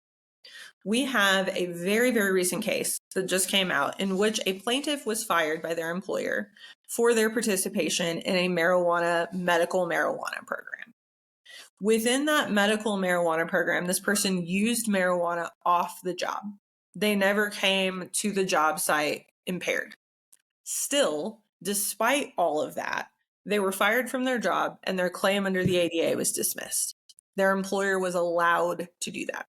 We have a very, very recent case that just came out in which a plaintiff was fired by their employer for their participation in a medical marijuana program. Within that medical marijuana program, this person used marijuana off the job. They never came to the job site impaired. Still, despite all of that, they were fired from their job and their claim under the ADA was dismissed. Their employer was allowed to do that.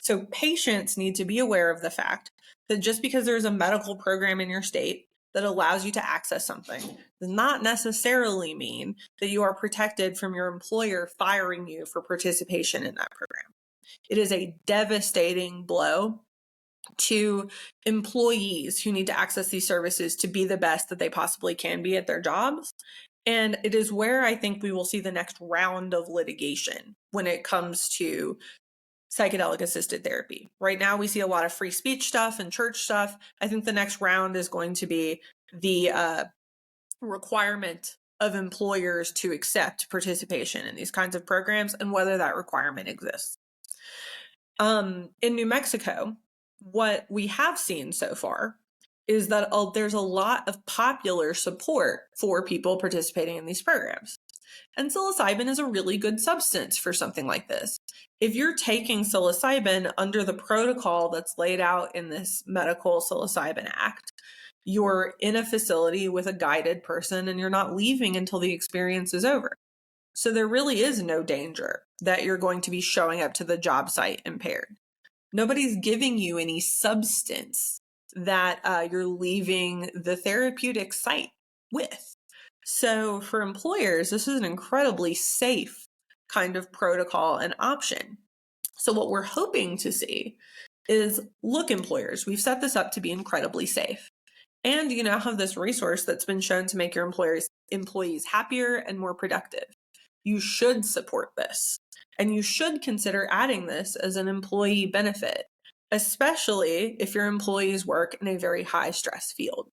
So patients need to be aware of the fact that just because there's a medical program in your state that allows you to access something does not necessarily mean that you are protected from your employer firing you for participation in that program. It is a devastating blow to employees who need to access these services to be the best that they possibly can be at their jobs. And it is where I think we will see the next round of litigation when it comes to psychedelic assisted therapy. Right now, we see a lot of free speech stuff and church stuff. I think the next round is going to be the requirement of employers to accept participation in these kinds of programs and whether that requirement exists. In New Mexico, what we have seen so far is that there's a lot of popular support for people participating in these programs. And psilocybin is a really good substance for something like this. If you're taking psilocybin under the protocol that's laid out in this Medical Psilocybin Act, you're in a facility with a guided person and you're not leaving until the experience is over. So there really is no danger that you're going to be showing up to the job site impaired. Nobody's giving you any substance that you're leaving the therapeutic site with. So for employers, this is an incredibly safe kind of protocol and option. So what we're hoping to see is, look, employers, we've set this up to be incredibly safe. And you now have this resource that's been shown to make your employees happier and more productive. You should support this. And you should consider adding this as an employee benefit, especially if your employees work in a very high stress field.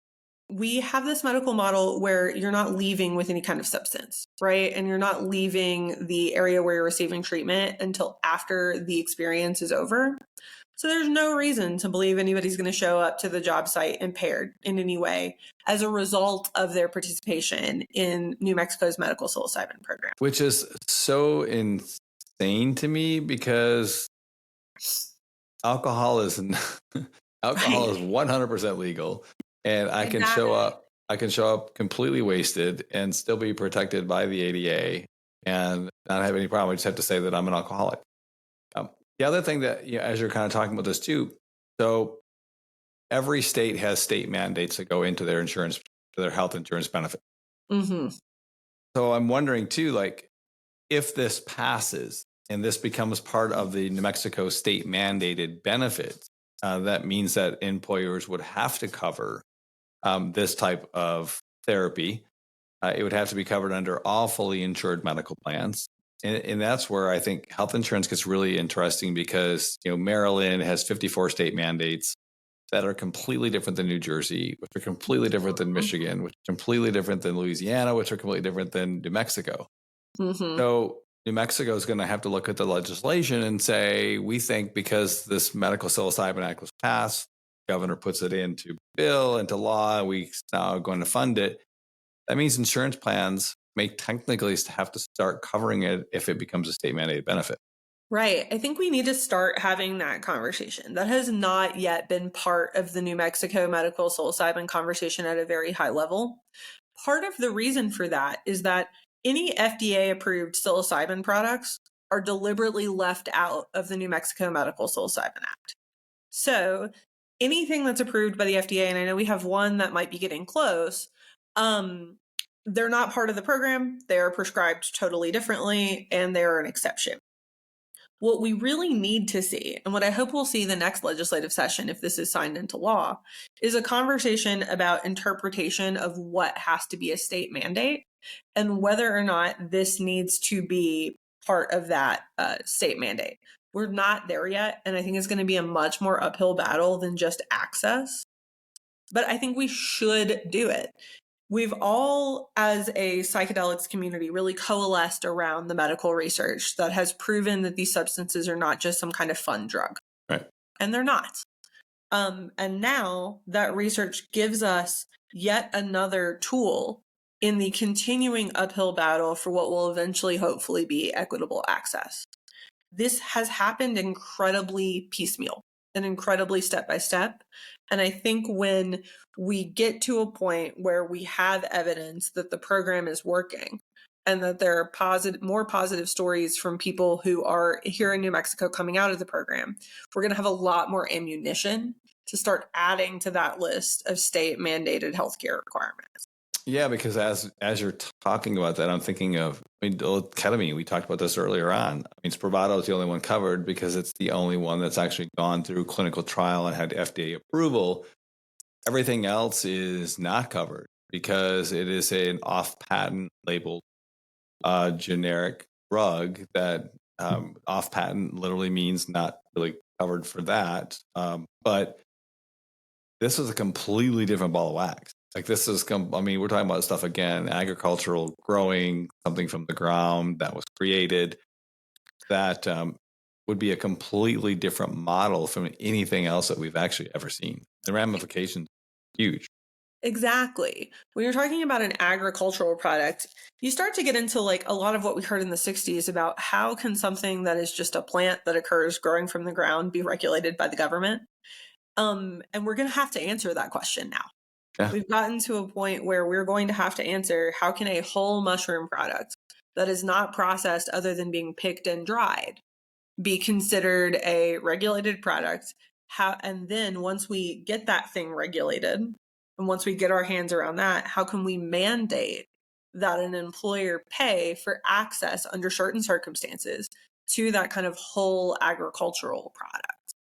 We have this medical model where you're not leaving with any kind of substance, right? And you're not leaving the area where you're receiving treatment until after the experience is over. So there's no reason to believe anybody's going to show up to the job site impaired in any way as a result of their participation in New Mexico's medical psilocybin program. Which is so insane to me, because alcohol is 100% legal. And I can show up completely wasted and still be protected by the ADA and not have any problem. I just have to say that I'm an alcoholic. The other thing that, as you're kind of talking about this too, so every state has state mandates that go into their insurance, their health insurance benefit. Mm-hmm. So I'm wondering too, like, if this passes and this becomes part of the New Mexico state mandated benefits, that means that employers would have to cover this type of therapy. It would have to be covered under all fully insured medical plans. And that's where I think health insurance gets really interesting, because, Maryland has 54 state mandates that are completely different than New Jersey, which are completely different than Michigan, which are completely different than Louisiana, which are completely different than New Mexico. Mm-hmm. So New Mexico is going to have to look at the legislation and say, we think because this Medical Psilocybin Act was passed, the governor puts it into bill, into law, and we now are going to fund it. That means insurance plans may technically have to start covering it if it becomes a state mandated benefit. Right. I think we need to start having that conversation. That has not yet been part of the New Mexico medical psilocybin conversation at a very high level. Part of the reason for that is that Any FDA approved psilocybin products are deliberately left out of the New Mexico Medical Psilocybin Act. So anything that's approved by the FDA, and I know we have one that might be getting close, they're not part of the program. They're prescribed totally differently, and they're an exception. What we really need to see, and what I hope we'll see the next legislative session, if this is signed into law, is a conversation about interpretation of what has to be a state mandate and whether or not this needs to be part of that state mandate. We're not there yet, and I think it's going to be a much more uphill battle than just access. But I think we should do it. We've all, as a psychedelics community, really coalesced around the medical research that has proven that these substances are not just some kind of fun drug. Right. And they're not. And now that research gives us yet another tool in the continuing uphill battle for what will eventually, hopefully, be equitable access. This has happened incredibly piecemeal and incredibly step by step. And I think when we get to a point where we have evidence that the program is working and that there are more positive stories from people who are here in New Mexico coming out of the program, we're going to have a lot more ammunition to start adding to that list of state mandated healthcare requirements. Yeah, because as you're talking about that, I'm thinking of, ketamine. We talked about this earlier on. Spravato is the only one covered because it's the only one that's actually gone through clinical trial and had FDA approval. Everything else is not covered because it is an off-patent labeled generic drug that off-patent literally means not really covered for that. But this is a completely different ball of wax. Like this is, we're talking about stuff again, agricultural growing, something from the ground that was created that would be a completely different model from anything else that we've actually ever seen. The ramifications are huge. Exactly. When you're talking about an agricultural product, you start to get into like a lot of what we heard in the 60s about how can something that is just a plant that occurs growing from the ground be regulated by the government? And we're going to have to answer that question now. Yeah. We've gotten to a point where we're going to have to answer, how can a whole mushroom product that is not processed other than being picked and dried be considered a regulated product? And then once we get that thing regulated, and once we get our hands around that, how can we mandate that an employer pay for access under certain circumstances to that kind of whole agricultural product?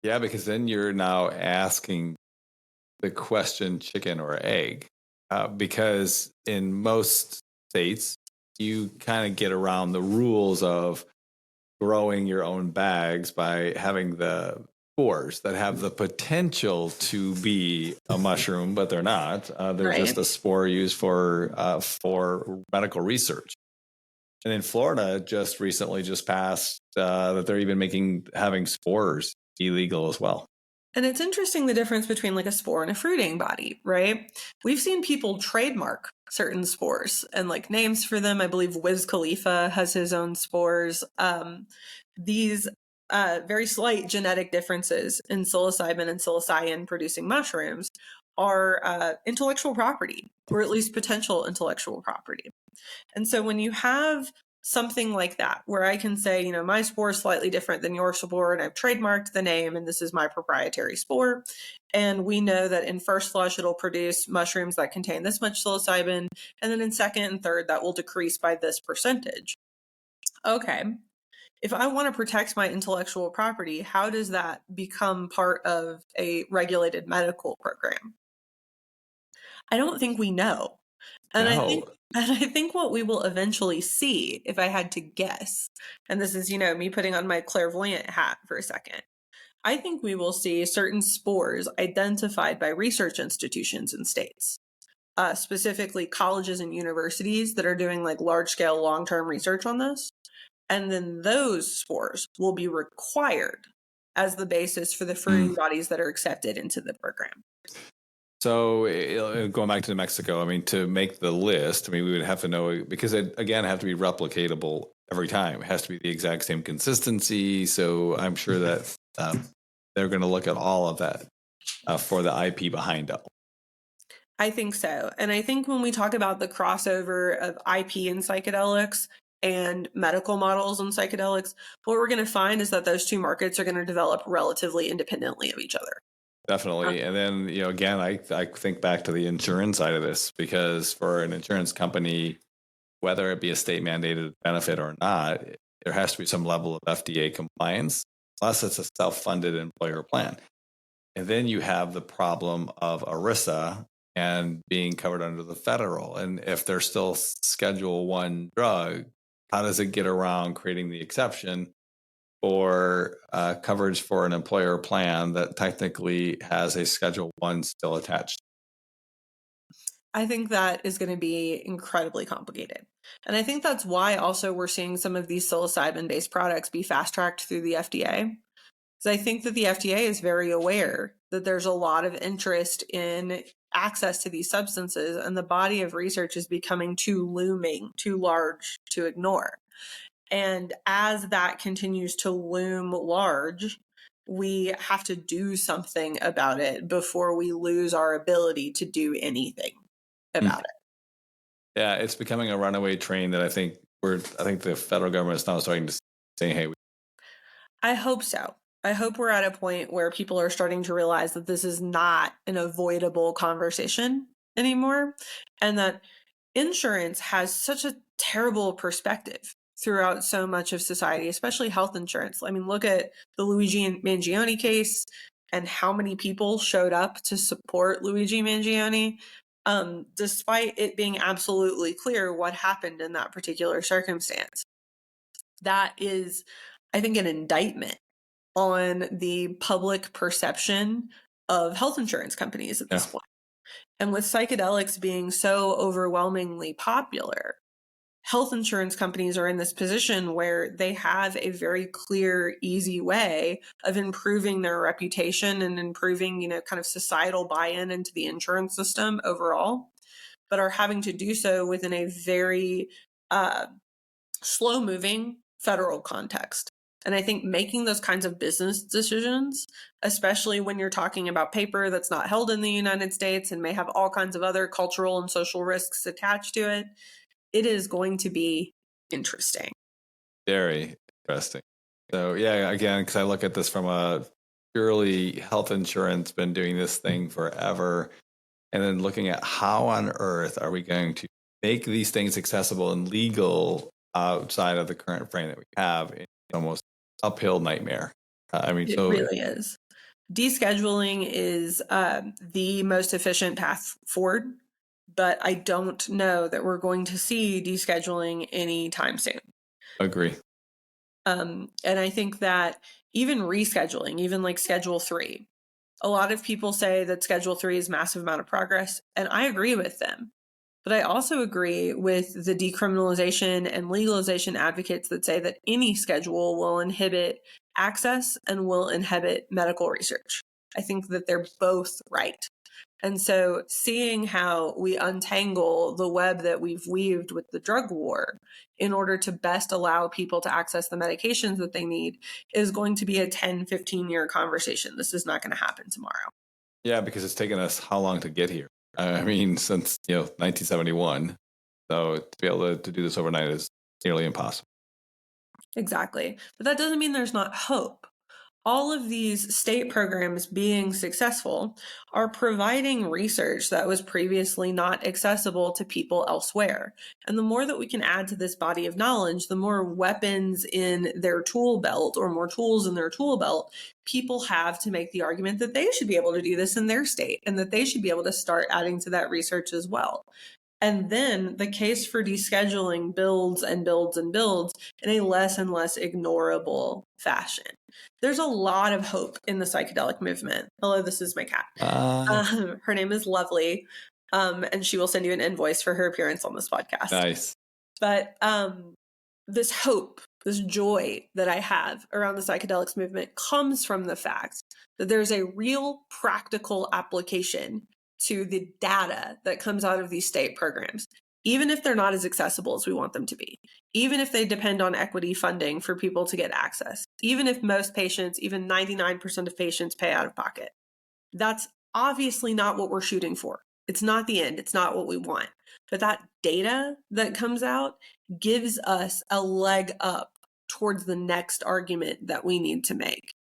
Yeah, because then you're now asking the question chicken or egg, because in most states, you kind of get around the rules of growing your own bags by having the spores that have the potential to be a mushroom, but they're not. They're right. Just a spore used for medical research. And in Florida, just recently passed that they're even having spores illegal as well. And it's interesting the difference between like a spore and a fruiting body, right? We've seen people trademark certain spores and like names for them. I believe Wiz Khalifa has his own spores. These very slight genetic differences in psilocybin and psilocybin producing mushrooms are intellectual property, or at least potential intellectual property. And so when you have something like that, where I can say, my spore is slightly different than your spore, and I've trademarked the name, and this is my proprietary spore. And we know that in first flush, it'll produce mushrooms that contain this much psilocybin. And then in second and third, that will decrease by this percentage. Okay. If I want to protect my intellectual property, how does that become part of a regulated medical program? I don't think we know. And no. I think what we will eventually see, if I had to guess, and this is, me putting on my clairvoyant hat for a second, I think we will see certain spores identified by research institutions in states, specifically colleges and universities that are doing like large-scale long-term research on this. And then those spores will be required as the basis for the fruiting bodies that are accepted into the program. So going back to Mexico, to make the list, we would have to know, because it, again, have to be replicatable every time. It has to be the exact same consistency. So I'm sure that they're going to look at all of that for the IP behind it. I think so. And I think when we talk about the crossover of IP and psychedelics and medical models and psychedelics, what we're going to find is that those two markets are going to develop relatively independently of each other. Definitely. And then, again, I think back to the insurance side of this, because for an insurance company, whether it be a state mandated benefit or not, there has to be some level of FDA compliance, unless it's a self-funded employer plan. And then you have the problem of ERISA and being covered under the federal. And if they're still Schedule 1 drug, how does it get around creating the exception for coverage for an employer plan that technically has a Schedule 1 still attached? I think that is going to be incredibly complicated. And I think that's why also we're seeing some of these psilocybin-based products be fast-tracked through the FDA. Because I think that the FDA is very aware that there's a lot of interest in access to these substances, and the body of research is becoming too looming, too large to ignore. And as that continues to loom large, we have to do something about it before we lose our ability to do anything about it. Yeah, it's becoming a runaway train that I think the federal government is now starting to say, hey. I hope so. I hope we're at a point where people are starting to realize that this is not an avoidable conversation anymore, and that insurance has such a terrible perspective throughout so much of society, especially health insurance. I mean, look at the Luigi Mangione case and how many people showed up to support Luigi Mangione, despite it being absolutely clear what happened in that particular circumstance. That is, I think, an indictment on the public perception of health insurance companies at this point. And with psychedelics being so overwhelmingly popular, health insurance companies are in this position where they have a very clear, easy way of improving their reputation and improving, kind of societal buy-in into the insurance system overall, but are having to do so within a very slow-moving federal context. And I think making those kinds of business decisions, especially when you're talking about paper that's not held in the United States and may have all kinds of other cultural and social risks attached to it, it is going to be interesting. Very interesting. So yeah, again, because I look at this from a purely health insurance, been doing this thing forever, and then looking at how on earth are we going to make these things accessible and legal outside of the current frame that we have. It's almost uphill nightmare. It really is. Descheduling is the most efficient path forward, but I don't know that we're going to see descheduling anytime soon. Agree. And I think that even rescheduling, even like Schedule 3, a lot of people say that Schedule 3 is a massive amount of progress, and I agree with them. But I also agree with the decriminalization and legalization advocates that say that any schedule will inhibit access and will inhibit medical research. I think that they're both right. And so seeing how we untangle the web that we've weaved with the drug war in order to best allow people to access the medications that they need is going to be a 10, 15-year conversation. This is not going to happen tomorrow. Yeah, because it's taken us how long to get here? I mean, since 1971. So to be able to do this overnight is nearly impossible. Exactly. But that doesn't mean there's not hope. All of these state programs being successful are providing research that was previously not accessible to people elsewhere. And the more that we can add to this body of knowledge, the more weapons in their tool belt or more tools in their tool belt people have to make the argument that they should be able to do this in their state and that they should be able to start adding to that research as well. And then the case for descheduling builds and builds and builds in a less and less ignorable fashion. There's a lot of hope in the psychedelic movement. Hello, this is my cat. Her name is Lovely, and she will send you an invoice for her appearance on this podcast. Nice. But this hope, this joy that I have around the psychedelics movement comes from the fact that there's a real practical application to the data that comes out of these state programs, even if they're not as accessible as we want them to be, even if they depend on equity funding for people to get access, even if most patients, even 99% of patients, pay out of pocket. That's obviously not what we're shooting for. It's not the end. It's not what we want. But that data that comes out gives us a leg up towards the next argument that we need to make.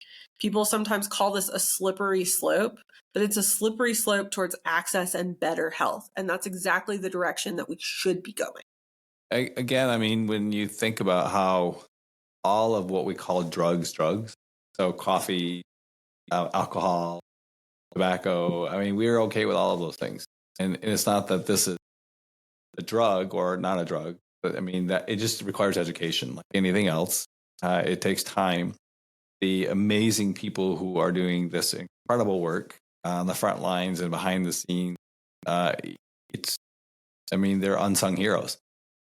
People sometimes call this a slippery slope, but it's a slippery slope towards access and better health. And that's exactly the direction that we should be going. Again, I mean, when you think about how all of what we call drugs, so coffee, alcohol, tobacco, I mean, we're okay with all of those things. And it's not that this is a drug or not a drug, but I mean, that it just requires education like anything else. It takes time. The amazing people who are doing this incredible work on the front lines and behind the scenes, they're unsung heroes.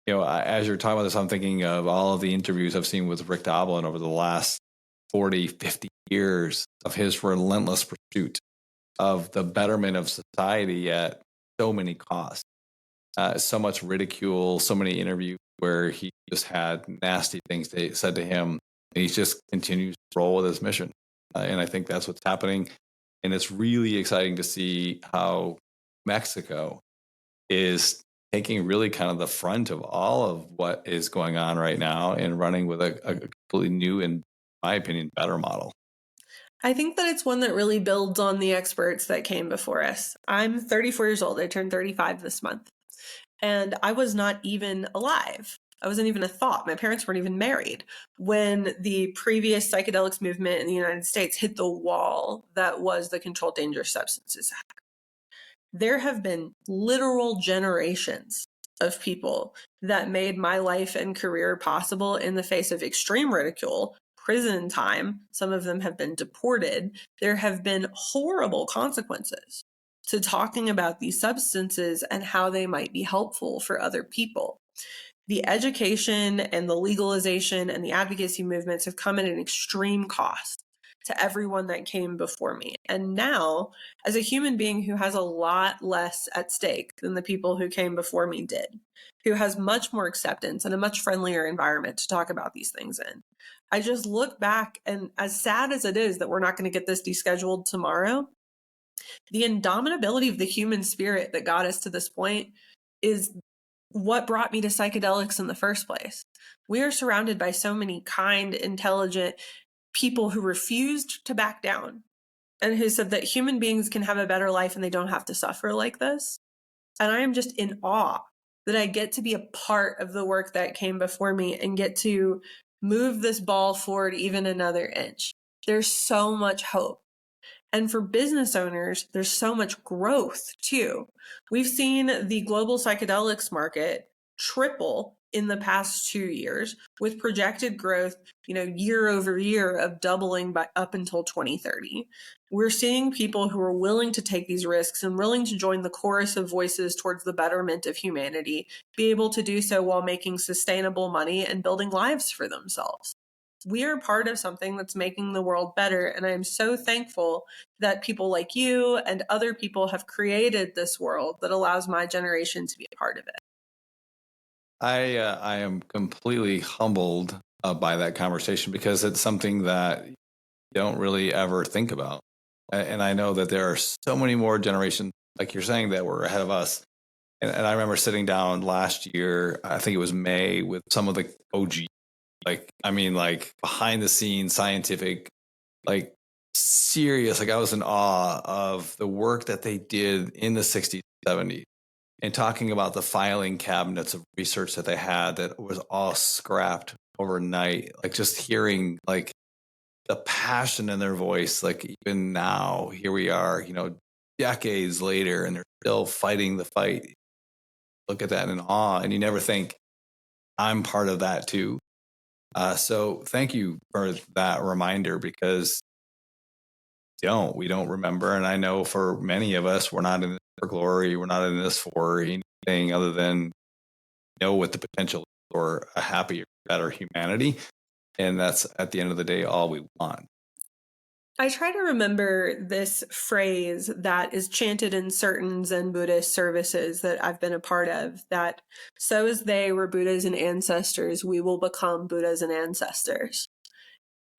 As you're talking about this, I'm thinking of all of the interviews I've seen with Rick Doblin over the last 40, 50 years of his relentless pursuit of the betterment of society at so many costs. So much ridicule, so many interviews where he just had nasty things they said to him. And he just continues to roll with his mission. And I think that's what's happening. And it's really exciting to see how Mexico is taking really kind of the front of all of what is going on right now and running with a completely new and, in my opinion, better model. I think that it's one that really builds on the experts that came before us. I'm 34 years old. I turned 35 this month. And I was not even alive. I wasn't even a thought. My parents weren't even married when the previous psychedelics movement in the United States hit the wall that was the Controlled Dangerous Substances Act. There have been literal generations of people that made my life and career possible in the face of extreme ridicule, prison time. Some of them have been deported. There have been horrible consequences to talking about these substances and how they might be helpful for other people. The education and the legalization and the advocacy movements have come at an extreme cost to everyone that came before me. And now, as a human being who has a lot less at stake than the people who came before me did, who has much more acceptance and a much friendlier environment to talk about these things in, I just look back, and as sad as it is that we're not going to get this descheduled tomorrow, the indomitability of the human spirit that got us to this point is what brought me to psychedelics in the first place. We are surrounded by so many kind, intelligent people who refused to back down and who said that human beings can have a better life and they don't have to suffer like this. And I am just in awe that I get to be a part of the work that came before me and get to move this ball forward even another inch. There's so much hope. And for business owners, there's so much growth too. We've seen the global psychedelics market triple in the past 2 years with projected growth, year over year of doubling by up until 2030. We're seeing people who are willing to take these risks and willing to join the chorus of voices towards the betterment of humanity, be able to do so while making sustainable money and building lives for themselves. We are part of something that's making the world better. And I am so thankful that people like you and other people have created this world that allows my generation to be a part of it. I am completely humbled by that conversation because it's something that you don't really ever think about. And I know that there are so many more generations, like you're saying, that were ahead of us. And I remember sitting down last year, I think it was May, with some of the OG, like behind the scenes, scientific, serious. I was in awe of the work that they did in the 60s, 70s. And talking about the filing cabinets of research that they had that was all scrapped overnight, just hearing the passion in their voice, even now, here we are, decades later, and they're still fighting the fight. Look at that in awe. And you never think, I'm part of that too. So thank you for that reminder, because we don't remember. And I know for many of us, we're not in this for glory. We're not in this for anything other than what the potential is for a happier, better humanity. And that's, at the end of the day, all we want. I try to remember this phrase that is chanted in certain Zen Buddhist services that I've been a part of, that so as they were Buddhas and ancestors, we will become Buddhas and ancestors.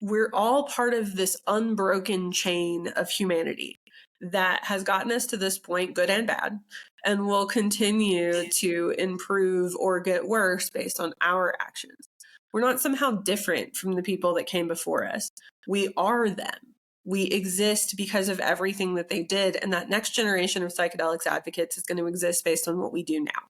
We're all part of this unbroken chain of humanity. that has gotten us to this point, good and bad, and will continue to improve or get worse based on our actions. We're not somehow different from the people that came before us. We are them. We exist because of everything that they did, and that next generation of psychedelics advocates is going to exist based on what we do now.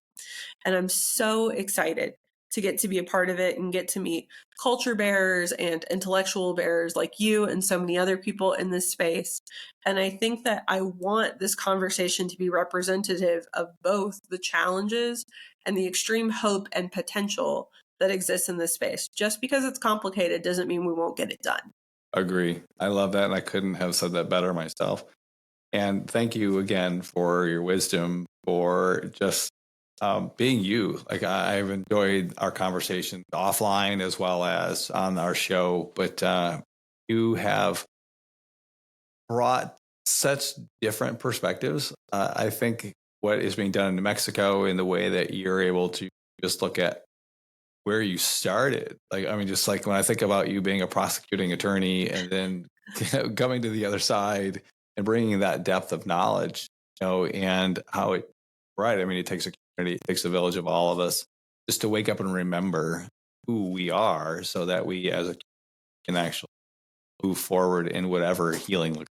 And I'm so excited to get to be a part of it and get to meet culture bearers and intellectual bearers like you and so many other people in this space. And I think that I want this conversation to be representative of both the challenges and the extreme hope and potential that exists in this space. Just because it's complicated doesn't mean we won't get it done. Agree. I love that. And I couldn't have said that better myself. And thank you again for your wisdom, for just being you. Like I've enjoyed our conversation offline as well as on our show, but you have brought such different perspectives. I think what is being done in New Mexico in the way that you're able to just look at where you started. Like, I mean, just like when I think about you being a prosecuting attorney and then coming to the other side and bringing that depth of knowledge, and how it, right. I mean, it takes a community, it takes a village of all of us just to wake up and remember who we are so that we as a can actually move forward in whatever healing looks.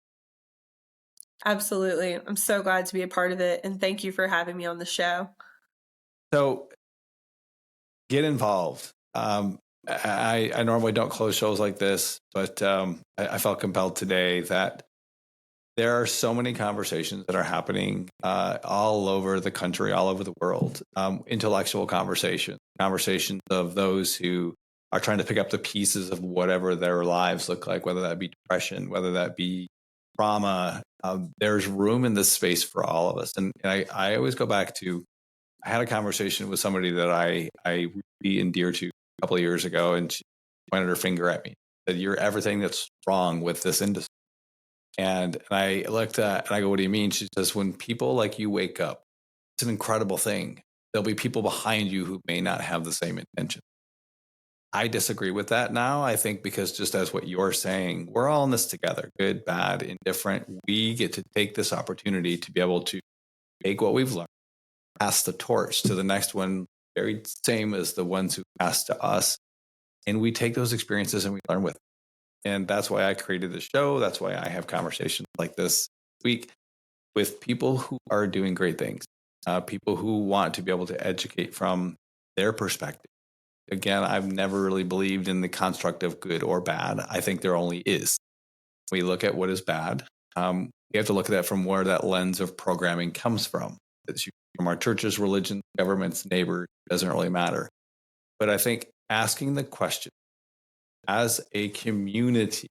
Absolutely. I'm so glad to be a part of it. And thank you for having me on the show. So get involved. I normally don't close shows like this, but I felt compelled today that there are so many conversations that are happening all over the country, all over the world. Intellectual conversations of those who are trying to pick up the pieces of whatever their lives look like, whether that be depression, whether that be trauma. There's room in this space for all of us. And I always go back to, I had a conversation with somebody that I really endear to a couple of years ago, and she pointed her finger at me, said, "You're everything that's wrong with this industry." And I looked at, and I go, "What do you mean?" She says, "When people like you wake up, it's an incredible thing. There'll be people behind you who may not have the same intention." I disagree with that now. I think because just as what you're saying, we're all in this together, good, bad, indifferent. We get to take this opportunity to be able to take what we've learned, pass the torch to the next one, very same as the ones who passed to us. And we take those experiences and we learn with them. And that's why I created the show. That's why I have conversations like this week with people who are doing great things, people who want to be able to educate from their perspective. Again, I've never really believed in the construct of good or bad. I think there only is. We look at what is bad. We have to look at that from where that lens of programming comes from. It's from our churches, religion, governments, neighbors, doesn't really matter. But I think asking the question as a community,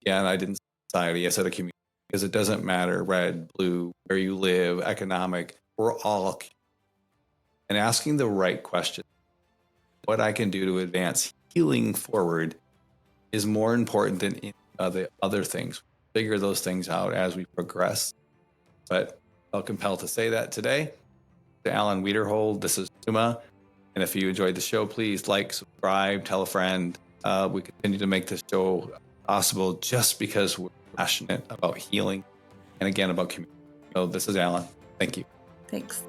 and I didn't say society, I said a community, because it doesn't matter red, blue, where you live, economic, we're all. And asking the right question, what I can do to advance healing forward, is more important than any of the other things. Figure those things out as we progress. But I felt compelled to say that today. To Alan Wiederhold, this is Uma. And if you enjoyed the show, please like, subscribe, tell a friend. We continue to make this show possible just because we're passionate about healing and again about community. So this is Alan. Thank you. Thanks.